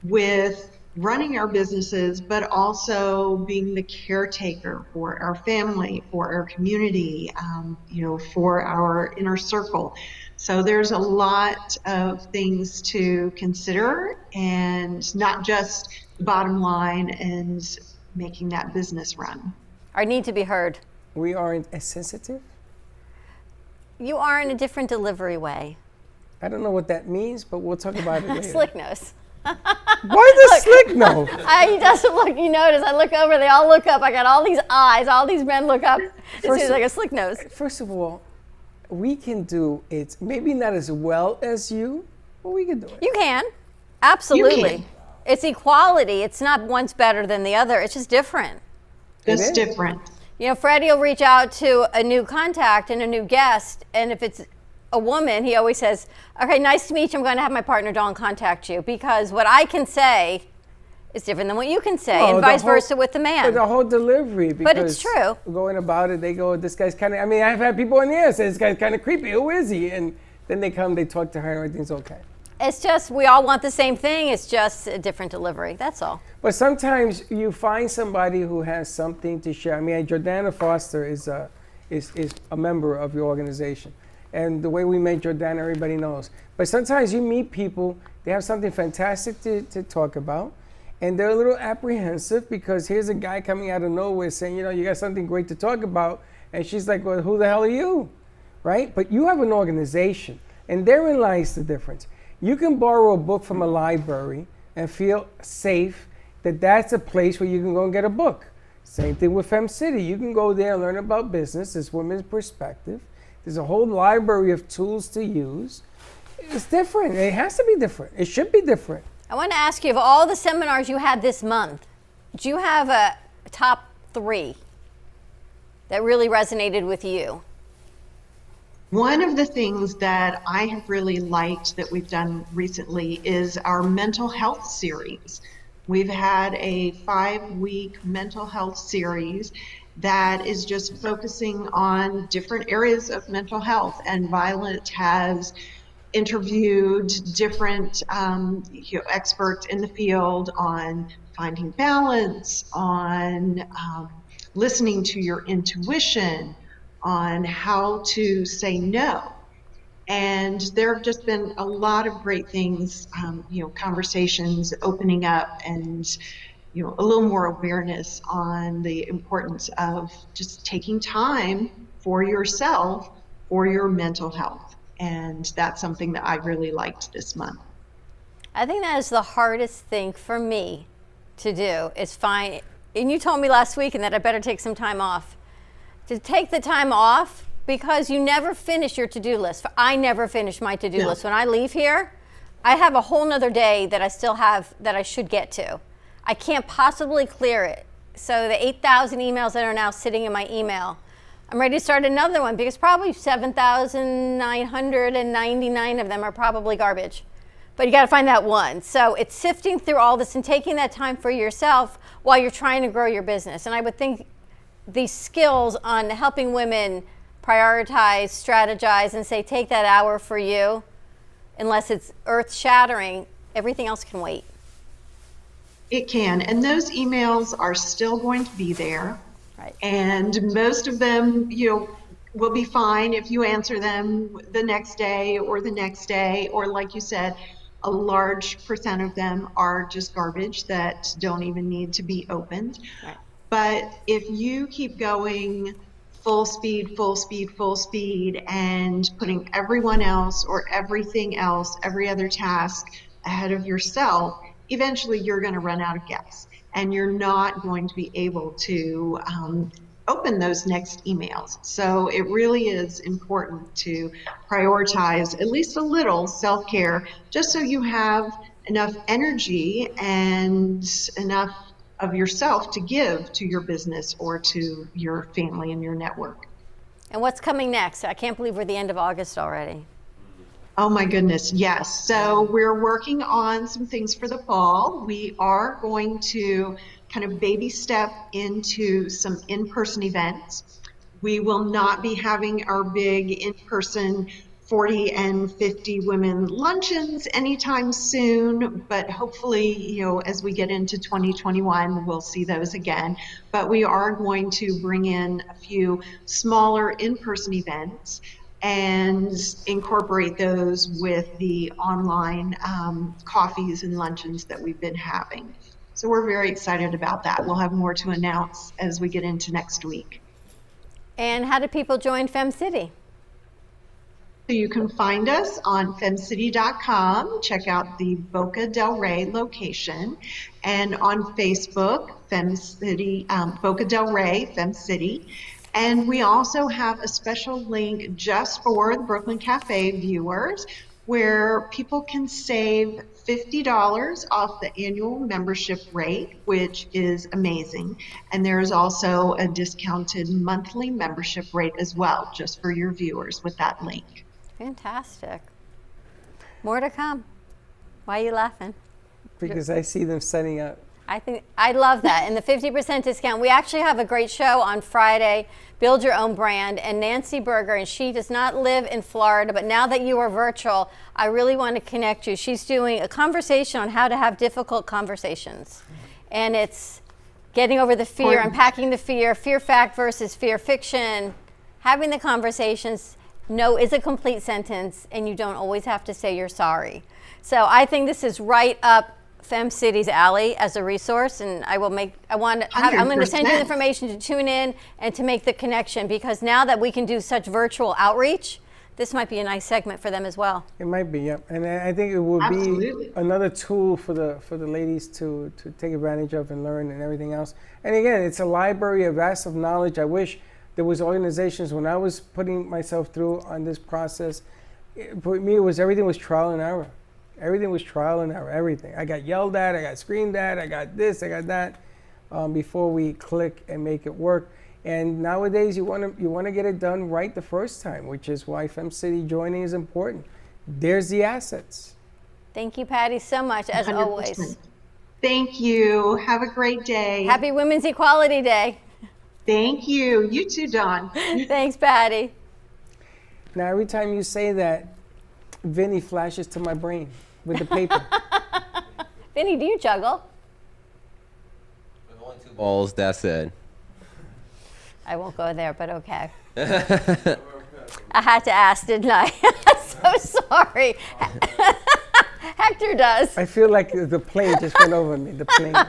with running our businesses, but also being the caretaker for our family, for our community, for our inner circle. So there's a lot of things to consider, and not just the bottom line and making that business run. Our need to be heard. We aren't as sensitive. You are in a different delivery way. I don't know what that means, but we'll talk about it later. Slick nose. Why the slick nose? He doesn't look, you notice, I look over, they all look up. I got all these eyes, all these men look up. It's like a slick nose. First of all, we can do it, maybe not as well as you, but we can do it. You can. Absolutely. You can. It's equality. It's not one's better than the other. It's just different. It's different. You know, Freddie will reach out to a new contact and a new guest, and if it's a woman, he always says, okay, nice to meet you. I'm going to have my partner Dawn contact you, because what I can say is different than what you can say, and vice versa with the man. The whole delivery. But it's true. Going about it, they go, this guy's kind of, I've had people in the air say, this guy's kind of creepy. Who is he? And then they come, they talk to her, and everything's okay. It's just, we all want the same thing. It's just a different delivery. That's all. But sometimes you find somebody who has something to share. Jordana Foster is a member of your organization. And the way we met Jordana, everybody knows. But sometimes you meet people, they have something fantastic to talk about, and they're a little apprehensive because here's a guy coming out of nowhere saying, you got something great to talk about. And she's like, well, who the hell are you? Right? But you have an organization, and therein lies the difference. You can borrow a book from a library and feel safe that that's a place where you can go and get a book. Same thing with Fem City. You can go there and learn about business, it's women's perspective. There's a whole library of tools to use. It's different. It has to be different. It should be different. I want to ask you, of all the seminars you had this month, do you have a top 3 that really resonated with you? One of the things that I have really liked that we've done recently is our mental health series. We've had a 5-week mental health series that is just focusing on different areas of mental health. And Violet has interviewed different experts in the field on finding balance, on listening to your intuition, on how to say no. And there have just been a lot of great things, conversations opening up, and a little more awareness on the importance of just taking time for yourself, for your mental health. And that's something that I really liked this month. I think that is the hardest thing for me to do, is find, and you told me last week and that I better take some time off. To take the time off, because you never finish your to-do list. I never finish my to-do list. When I leave here, I have a whole nother day that I still have that I should get to. I can't possibly clear it. So the 8,000 emails that are now sitting in my email, I'm ready to start another one, because probably 7,999 of them are probably garbage. But you got to find that one. So it's sifting through all this and taking that time for yourself while you're trying to grow your business. And I would think these skills on helping women prioritize, strategize, and say, take that hour for you, unless it's earth-shattering, everything else can wait. It can, and those emails are still going to be there. Right. And most of them, will be fine if you answer them the next day, or like you said, A large percent of them are just garbage that don't even need to be opened. Right. But if you keep going full speed, full speed, full speed, and putting everyone else or everything else, every other task ahead of yourself, eventually you're going to run out of gas and you're not going to be able to open those next emails. So it really is important to prioritize at least a little self-care, just so you have enough energy and enough of yourself to give to your business or to your family and your network. And what's coming next? I can't believe we're the end of August already. Oh my goodness, yes. So we're working on some things for the fall. We are going to kind of baby step into some in-person events. We will not be having our big in-person 40 and 50 women luncheons anytime soon, but hopefully, you know, as we get into 2021, we'll see those again. But we are going to bring in a few smaller in-person events and incorporate those with the online coffees and luncheons that we've been having. So we're very excited about that. We'll have more to announce as we get into next week. And how do people join FemCity? So you can find us on femcity.com, check out the Boca del Rey location, and on Facebook, FemCity, Boca del Rey, FemCity. And we also have a special link just for the Brooklyn Cafe viewers where people can save $50 off the annual membership rate, which is amazing. And there is also a discounted monthly membership rate as well, just for your viewers with that link. Fantastic. More to come. Why are you laughing? Because I see them setting up. I love that. And the 50% discount. We actually have a great show on Friday, Build Your Own Brand, and Nancy Berger, and she does not live in Florida, but now that you are virtual, I really want to connect you. She's doing a conversation on how to have difficult conversations. And it's getting over the fear, unpacking the fear, fear fact versus fear fiction, having the conversations. No is a complete sentence, and you don't always have to say you're sorry. So I think this is right up FemCity's alley as a resource, and I'm going to send you the information to tune in and to make the connection, because now that we can do such virtual outreach, this might be a nice segment for them as well. It might be, yep. And I think it will be another tool for the ladies to take advantage of and learn and everything else. And again, it's a library, a vast of knowledge. I wish there was organizations when I was putting myself through on this process. For me, everything was trial and error. Everything was trial and error, everything. I got yelled at, I got screamed at, I got this, I got that, before we click and make it work. And nowadays, you want to get it done right the first time, which is why FemCity joining is important. There's the assets. Thank you, Patty, so much, as 100%. Always. Thank you. Have a great day. Happy Women's Equality Day. Thank you. You too, Dawn. Thanks, Patty. Now, every time you say that, Vinny flashes to my brain with the paper. Vinny, do you juggle? With only 2 balls, that's it. I won't go there, but okay. I had to ask, didn't I? So sorry. Hector does. I feel like the plane just went over me, the plane. All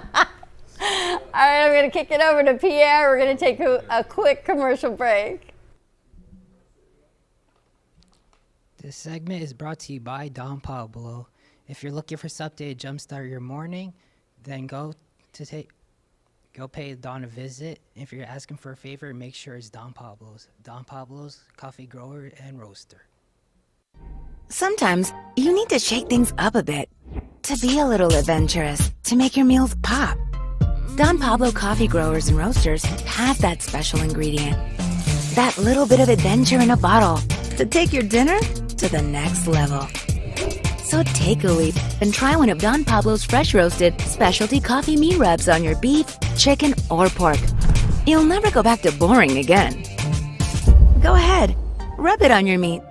right, I'm going to kick it over to Pierre. We're going to take a quick commercial break. This segment is brought to you by Don Pablo. If you're looking for something to jumpstart your morning, then go pay Don a visit. If you're asking for a favor, make sure it's Don Pablo's. Don Pablo's coffee grower and roaster. Sometimes you need to shake things up a bit, to be a little adventurous, to make your meals pop. Don Pablo coffee growers and roasters have that special ingredient, that little bit of adventure in a bottle, to take your dinner to the next level. So take a leap and try one of Don Pablo's fresh roasted specialty coffee meat rubs on your beef, chicken, or pork. You'll never go back to boring again. Go ahead, rub it on your meat.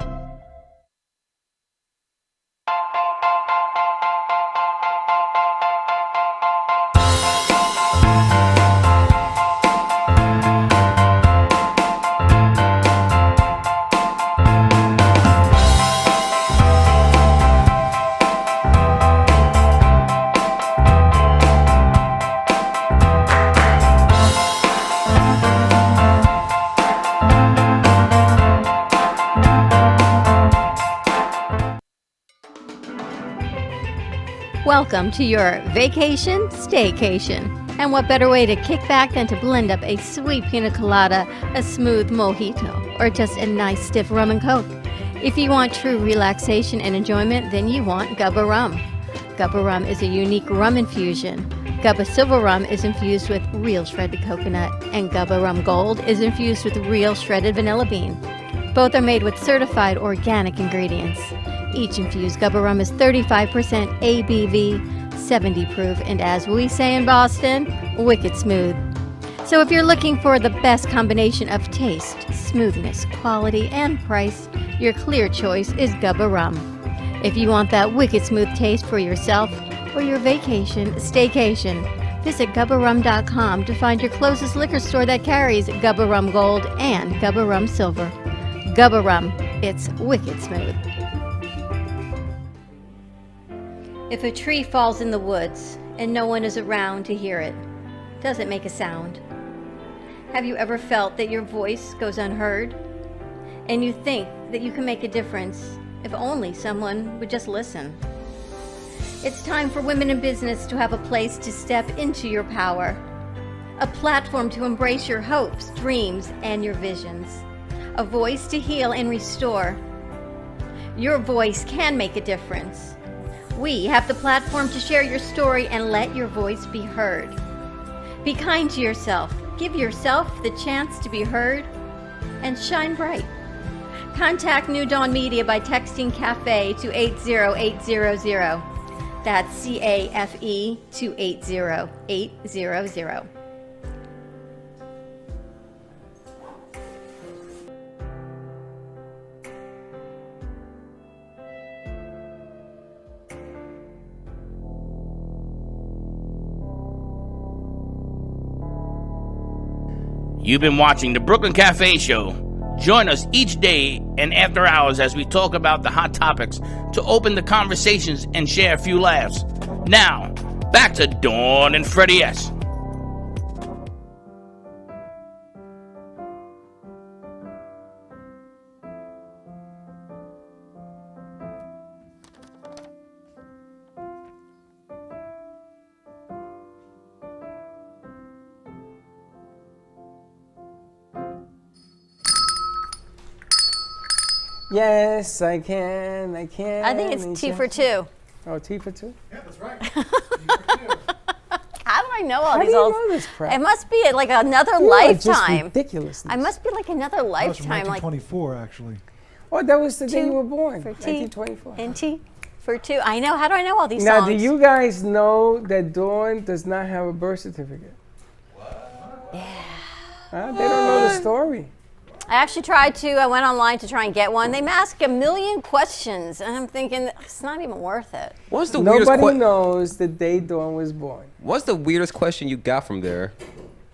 Welcome to your vacation staycation. And what better way to kick back than to blend up a sweet pina colada, a smooth mojito, or just a nice stiff rum and coke. If you want true relaxation and enjoyment, then you want Gubba Rum. Gubba Rum is a unique rum infusion. Gubba Silver Rum is infused with real shredded coconut, and Gubba Rum Gold is infused with real shredded vanilla bean. Both are made with certified organic ingredients. Each infused Gubba Rum is 35% ABV, 70 proof, and as we say in Boston, wicked smooth. So if you're looking for the best combination of taste, smoothness, quality, and price, your clear choice is Gubba Rum. If you want that wicked smooth taste for yourself or your vacation staycation, visit GubbaRum.com to find your closest liquor store that carries Gubba Rum Gold and Gubba Rum Silver. Gubba Rum, it's wicked smooth. If a tree falls in the woods and no one is around to hear it, does it make a sound? Have you ever felt that your voice goes unheard? And you think that you can make a difference if only someone would just listen? It's time for women in business to have a place to step into your power, a platform to embrace your hopes, dreams, and your visions, a voice to heal and restore. Your voice can make a difference. We have the platform to share your story and let your voice be heard. Be kind to yourself. Give yourself the chance to be heard and shine bright. Contact New Dawn Media by texting CAFE to 80800. That's CAFE to 80800. You've been watching the Brooklyn Cafe Show. Join us each day and after hours as we talk about the hot topics to open the conversations and share a few laughs. Now, back to Dawn and Freddie S. Yes, I can. I can. I think it's T for two. Oh, T for two? Yeah, that's right. How do I know all How these do you old? know this crap? It must be like another You are just lifetime. ridiculous. I must be like another That was from lifetime. Like 1924, actually. Oh, that was the day Two you were born. for T 1924. and T for two. I know. How do I know all these Now, songs? do you guys know that Dawn does not have a birth certificate? What? Yeah. They don't know the story. I actually tried to. I went online to try and get one. They ask a million questions, and I'm thinking it's not even worth it. What's the weirdest Nobody knows the day Dawn was born. What's the weirdest question you got from there?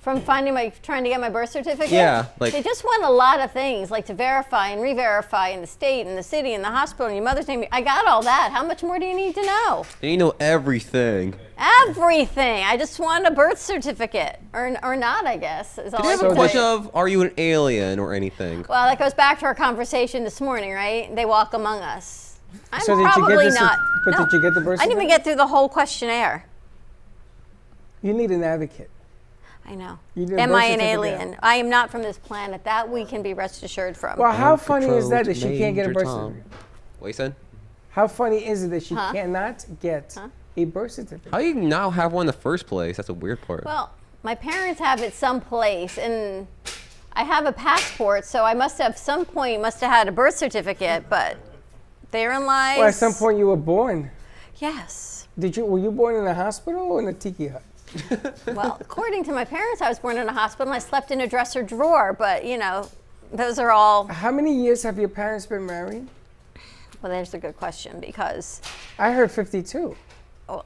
From trying to get my birth certificate? Yeah, like- They just want a lot of things, like to verify and re-verify in the state and the city and the hospital and your mother's name. I got all that. How much more do you need to know? And you know everything. Everything. I just want a birth certificate. Or not, I guess. Is all Do you I have can a question say. of, are you an alien or anything? Well, that goes back to our conversation this morning, right? They walk among us. I'm So did you get probably the not. but No. did you get the birth I didn't even get through the whole questionnaire. You need an advocate. I know. You need a Am birth I an certificate. alien? I am not from this planet. That we can be rest assured from. Well, how funny is that that she can't get a Major birth Tom. certificate? What you said? How funny is it that she Huh? cannot get a birth certificate? How do you now have one in the first place? That's a weird part. Well, my parents have it someplace, and I have a passport, so I must have some point must have had a birth certificate, but therein lies. Well, at some point you were born. Yes. Were you born in a hospital or in a tiki hut? Well, according to my parents, I was born in a hospital. And I slept in a dresser drawer, but you know, those are all. How many years have your parents been married? Well, there's a good question because. I heard 52.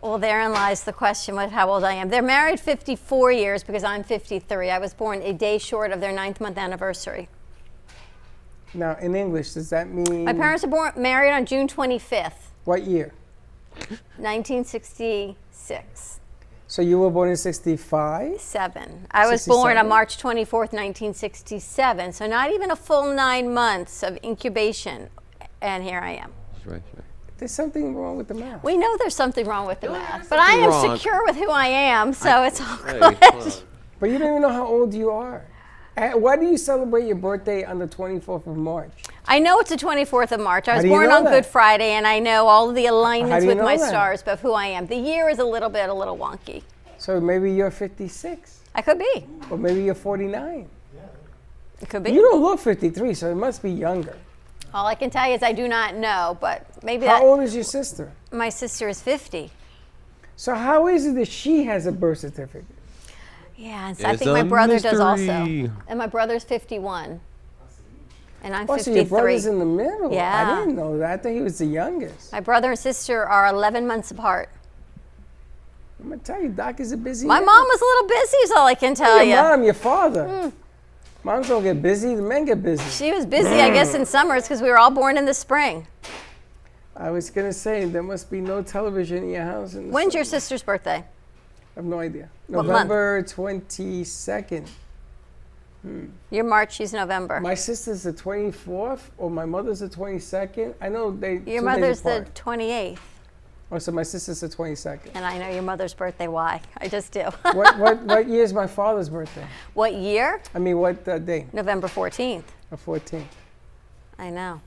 Well, therein lies the question with how old I am. They're married 54 years because I'm 53. I was born a day short of their 9th month anniversary. Now, in English, does that mean? My parents were married on June 25th, What year? 1966. So you were born in 65? 7. I was born 67? on March 24th, 1967. So not even a full 9 months of incubation, and here I am. Right. There's something wrong with the math. We know there's something wrong with the math, but I am wrong. secure with who I am, so it's all Hey, good. hold on. But you don't even know how old you are. Why do you celebrate your birthday on the 24th of March? I know it's the 24th of March. I How was do you born know on that? Good Friday, and I know all of the How alignments do you with know my that? stars, but who I am. The year is a little wonky. So maybe you're 56, I could be. or maybe you're 49. It could be. You don't look 53, so it must be younger. All I can tell you is I do not know, but maybe How that. old is your sister? My sister is 50. So how is it that she has a birth certificate? Yeah, and so I It's think my a brother does also. mystery. And my brother's 51. And I'm Oh, so 53. your brother's in the middle. Yeah. I didn't know that. I thought he was the youngest. My brother and sister are 11 months apart. I'm gonna tell you, Doc is a busy My man. mom was a little busy, is all I can tell Your you. mom, your father. Moms don't get busy. The men get busy. She was busy, I guess, in summers because we were all born in the spring. I was gonna say there must be no television in your house. In the When's your summer. sister's birthday? I have no idea. What month? November 22nd. You're March, she's November. My sister's the 24th, or my mother's the 22nd. I know they. Your 2 days mother's the apart. 28th. Oh, so my sister's the 22nd. And I know your mother's birthday. Why? I just do. What year is my father's birthday? What year? I mean, what day? November 14th. The 14th. I know.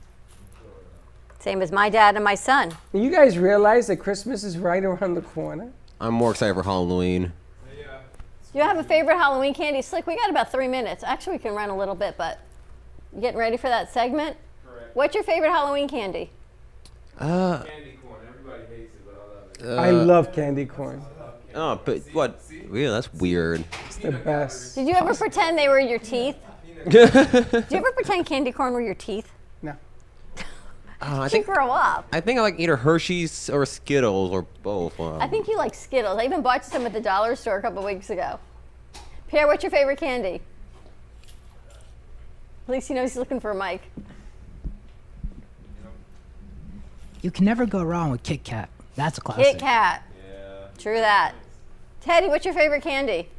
Same as my dad and my son. You guys realize that Christmas is right around the corner? I'm more excited for Halloween. Do you have a favorite Halloween candy? Slick, we got about 3 minutes. Actually, we can run a little bit, but you getting ready for that segment? Correct. What's your favorite Halloween candy? Candy corn. Everybody hates it, but I love it. I love candy corn. Oh, but what? Yeah, that's weird. It's the best. Did you ever pretend they were your teeth? Did you ever pretend candy corn were your teeth? No. I Did think you grow up? I think I like either Hershey's or Skittles or both. I think you like Skittles. I even bought you some at the dollar store a couple weeks ago. Pierre, what's your favorite candy? At least he knows he's looking for a mic. You can never go wrong with Kit Kat. That's a classic. Kit Kat. Yeah. True that. Teddy, what's your favorite candy?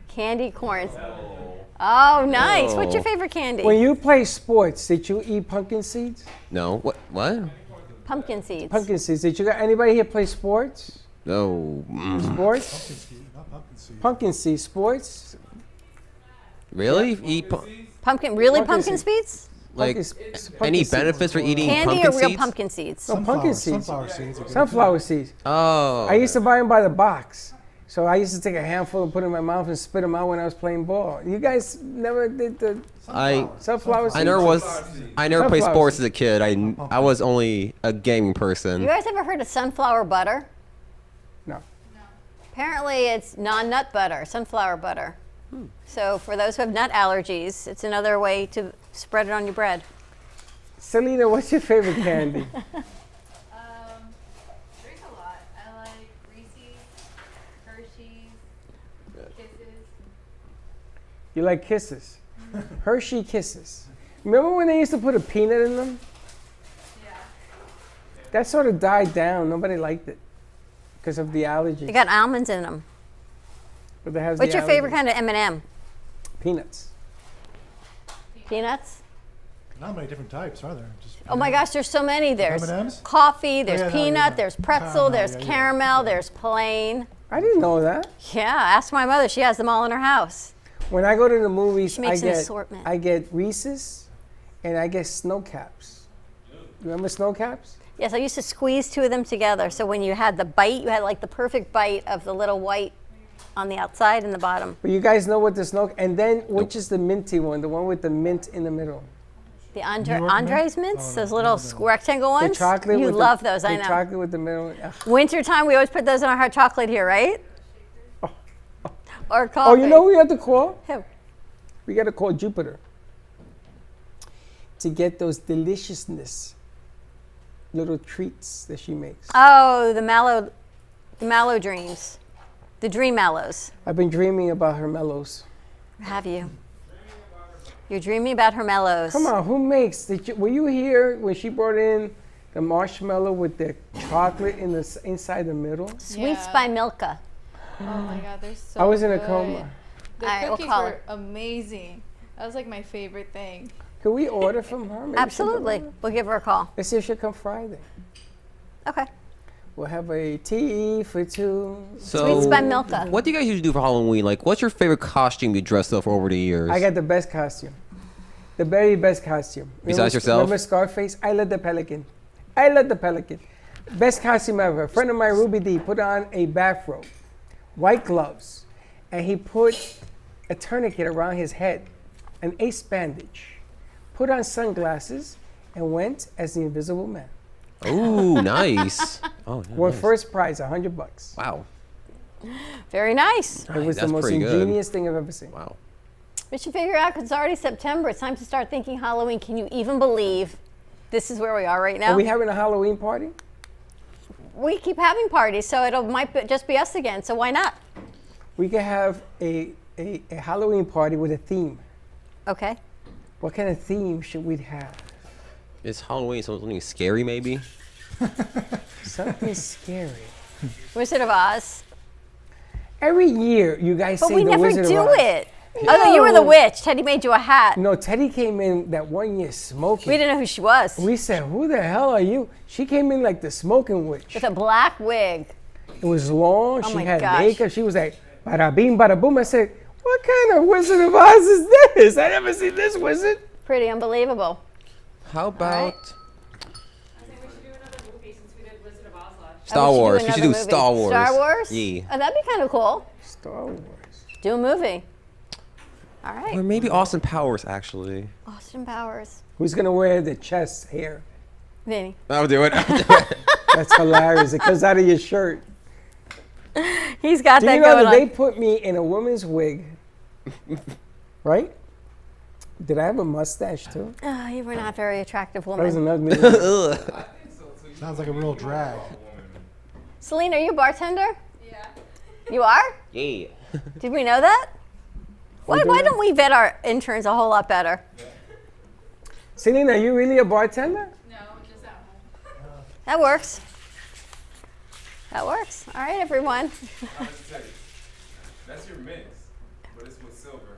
Candy corn. Oh, nice. What's your favorite candy? When you play sports, did you eat pumpkin seeds? No. What? Pumpkin seeds. Pumpkin seeds. Did you got anybody here play sports? No. Sports? Pumpkin seeds. Sports? Really? Eat Really Pumpkin pumpkin seeds. seeds? like Pumpkin any seeds. benefits for eating Candy pumpkin or real seeds? pumpkin seeds? No, pumpkin seeds. Sunflower seeds. are good. Sunflower seeds. Oh. I used to buy them by the box. So I used to take a handful and put it in my mouth and spit them out when I was playing ball. You guys never did the sunflower seeds? I never played Sunflower sports seeds. as a kid. I was only a gaming person. You guys ever heard of sunflower butter? No. Apparently, it's non-nut butter, sunflower butter. So for those who have nut allergies, it's another way to spread it on your bread. Selena, what's your favorite candy? There's a lot. I like Reese's, Hershey's, Kisses. You like Kisses? Hershey Kisses. Remember when they used to put a peanut in them? Yeah. That sort of died down. Nobody liked it because of the allergies. They got almonds in them. But they have What's the your favorite allergies. kind of M&M? Peanuts. Peanuts? Not many different types, are there? Just Oh my gosh, there's so many. There's M&Ms? coffee, there's yeah, no, peanut, yeah. there's pretzel, Caramel, there's yeah, yeah. caramel, there's plain. I didn't know that. Yeah, ask my mother. She has them all in her house. When I go to the movies, She makes I an get assortment. I get Reese's and I get Snow Caps. You remember Snow Caps? Yes, I used to squeeze two of them together. So when you had the bite, you had like the perfect bite of the little white on the outside and the bottom. But you guys know what the Snow and then which is the minty one, the one with the mint in the middle? The New York Andre's mint? mints, those little rectangle ones. The chocolate You with love the, those, I the know. chocolate with the middle. Ugh. Wintertime, we always put those in our hot chocolate here, right? Or coffee. Oh, you know who we have to call? Who? We got to call Jupiter to get those deliciousness little treats that she makes. Oh, the mallow dreams. The dream mallows. I've been dreaming about her mellows. Have you? You're dreaming about her mellows. Come on, who makes? Were you here when she brought in the marshmallow with the chocolate in the inside the middle? Sweets by Milka. Oh my god, they're so I was in a good. coma. The All right, we'll cookies call were her. amazing. That was like my favorite thing. Can we order from her? Maybe she'll come Absolutely. over. We'll give her a call. Let's see if she'll come Friday. Okay. We'll have a tea for two. So, Sweets by Milka. what do you guys usually do for Halloween? Like, what's your favorite costume you dressed up for over the years? I got the best costume. The very best costume. Besides yourself? Remember Scarface? I love the pelican. I love the pelican. Best costume ever. A friend of mine, Ruby D, put on a bathrobe, white gloves, and he put a tourniquet around his head, an ace bandage, put on sunglasses, and went as the Invisible Man. Ooh, nice. Oh, yeah, Won nice. first prize, $100. Wow. Very nice. It was That's the most pretty good. ingenious thing I've ever seen. Wow. We should figure out, because it's already September. It's time to start thinking Halloween. Can you even believe this is where we are right now? Are we having a Halloween party? We keep having parties, so just be us again. So why not? We could have a Halloween party with a theme. Okay. What kind of theme should we have? Is Halloween something scary, maybe? Something scary. Wizard of Oz. Every year, you guys But say we the never Wizard do of Oz. it. Oh, no, you were the witch. Teddy made you a hat. No, Teddy came in that one year smoking. We didn't know who she was. We said, "Who the hell are you?" She came in like the smoking witch. With a black wig. It was long. Oh She my had gosh. makeup. She was like, "Bada bing, bada boom." I said, "What kind of Wizard of Oz is this? I never seen this wizard." Pretty unbelievable. How about Oh, Star we should do Wars? You should another do movie. Star Wars. Star Wars? Yeah. Oh, that'd be kind of cool. Star Wars. Do a movie. All right. Or maybe Austin Powers, actually. Austin Powers. Who's gonna wear the chest hair? Vinny. I'll do it. That's hilarious. It comes out of your shirt. He's got Do that you know going that on. they put me in a woman's wig? Right? Did I have a mustache too? Oh, you were not a very attractive That was woman. an ugly. Sounds like a real drag. Celine, are you a bartender? Yeah. You are? Yeah. Did we know that? Why don't we vet our interns a whole lot better? Celine, are you really a bartender? That works. That works. All right, everyone. That's your mix, but it's with silver.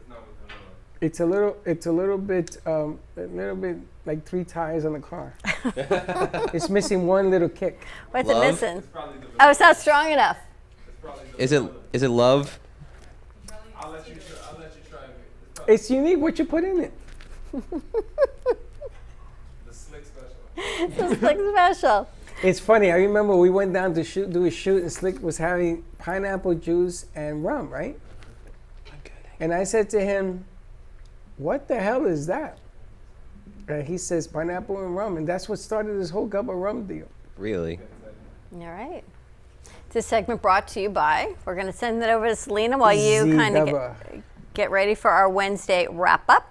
It's not with vanilla. It's a little bit like 3 tires on the car. It's missing one little kick. What's Love? it missing? Oh, it's not strong enough. Is it love? I'll let you try it. It's unique what you put in it. The slick special. It's like special. It's funny. I remember we went down to do a shoot, and Slick was having pineapple juice and rum, right? And I said to him, "What the hell is that?" And he says, "Pineapple and rum," and that's what started this whole cup of rum deal. Really? All right. This segment brought to you by, we're going to send it over to Selena while you kind of get ready for our Wednesday wrap up.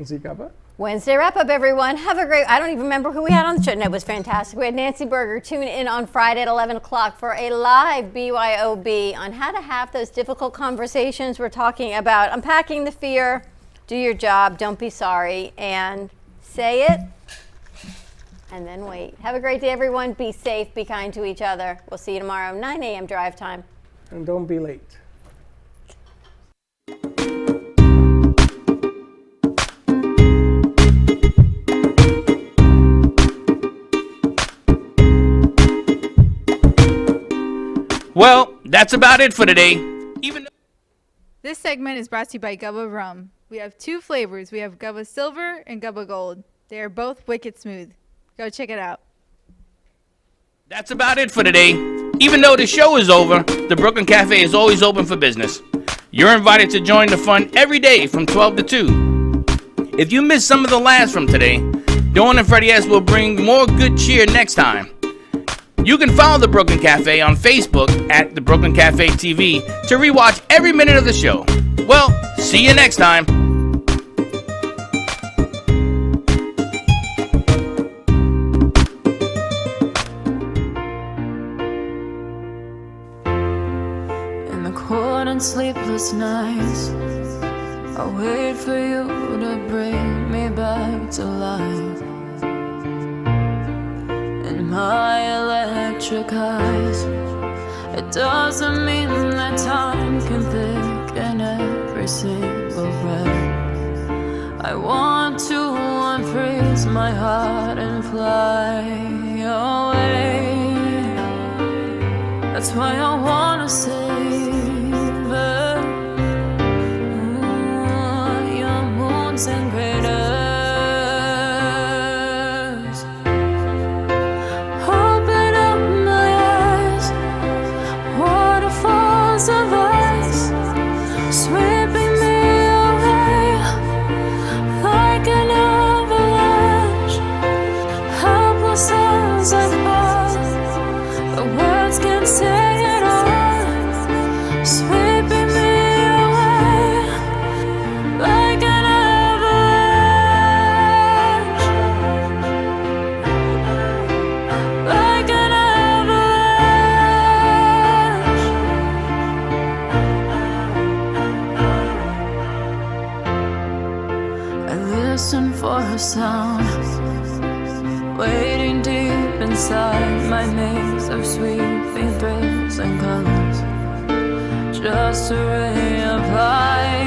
Zikaba? Wednesday wrap up, everyone. Have a great, I don't even remember who we had on the show. No, it was fantastic. We had Nancy Berger. Tune in on Friday at 11 o'clock for a live BYOB on how to have those difficult conversations. We're talking about unpacking the fear, do your job, don't be sorry, and say it, and then wait. Have a great day, everyone. Be safe, be kind to each other. We'll see you tomorrow, 9 a.m. drive time. And don't be late. Well, that's about it for today. This segment is brought to you by Gubba Rum. We have 2 flavors. We have Gubba Silver and Gubba Gold. They are both wicked smooth. Go check it out. That's about it for today. Even though the show is over, the Brooklyn Cafe is always open for business. You're invited to join the fun every day from 12 to 2. If you missed some of the laughs from today, Dawn and Freddie S will bring more good cheer next time. You can follow the Brooklyn Cafe on Facebook at the Brooklyn Cafe TV to rewatch every minute of the show. Well, see you next time. In the cold and sleepless nights, I wait for you to bring me back to life. In my electric eyes, it doesn't mean that time can thicken every single breath. I want to unfreeze my heart and fly away. That's why I wanna save her. Your moons and craters. Open up my eyes, waterfalls of ice, sweeping me away like an avalanche. Helpless as I fall, the words can't say it all, sweeping me away like an avalanche, like an avalanche. I listen for a sound, waiting deep inside my maze of sweeping thrills and colors, just a ray of light.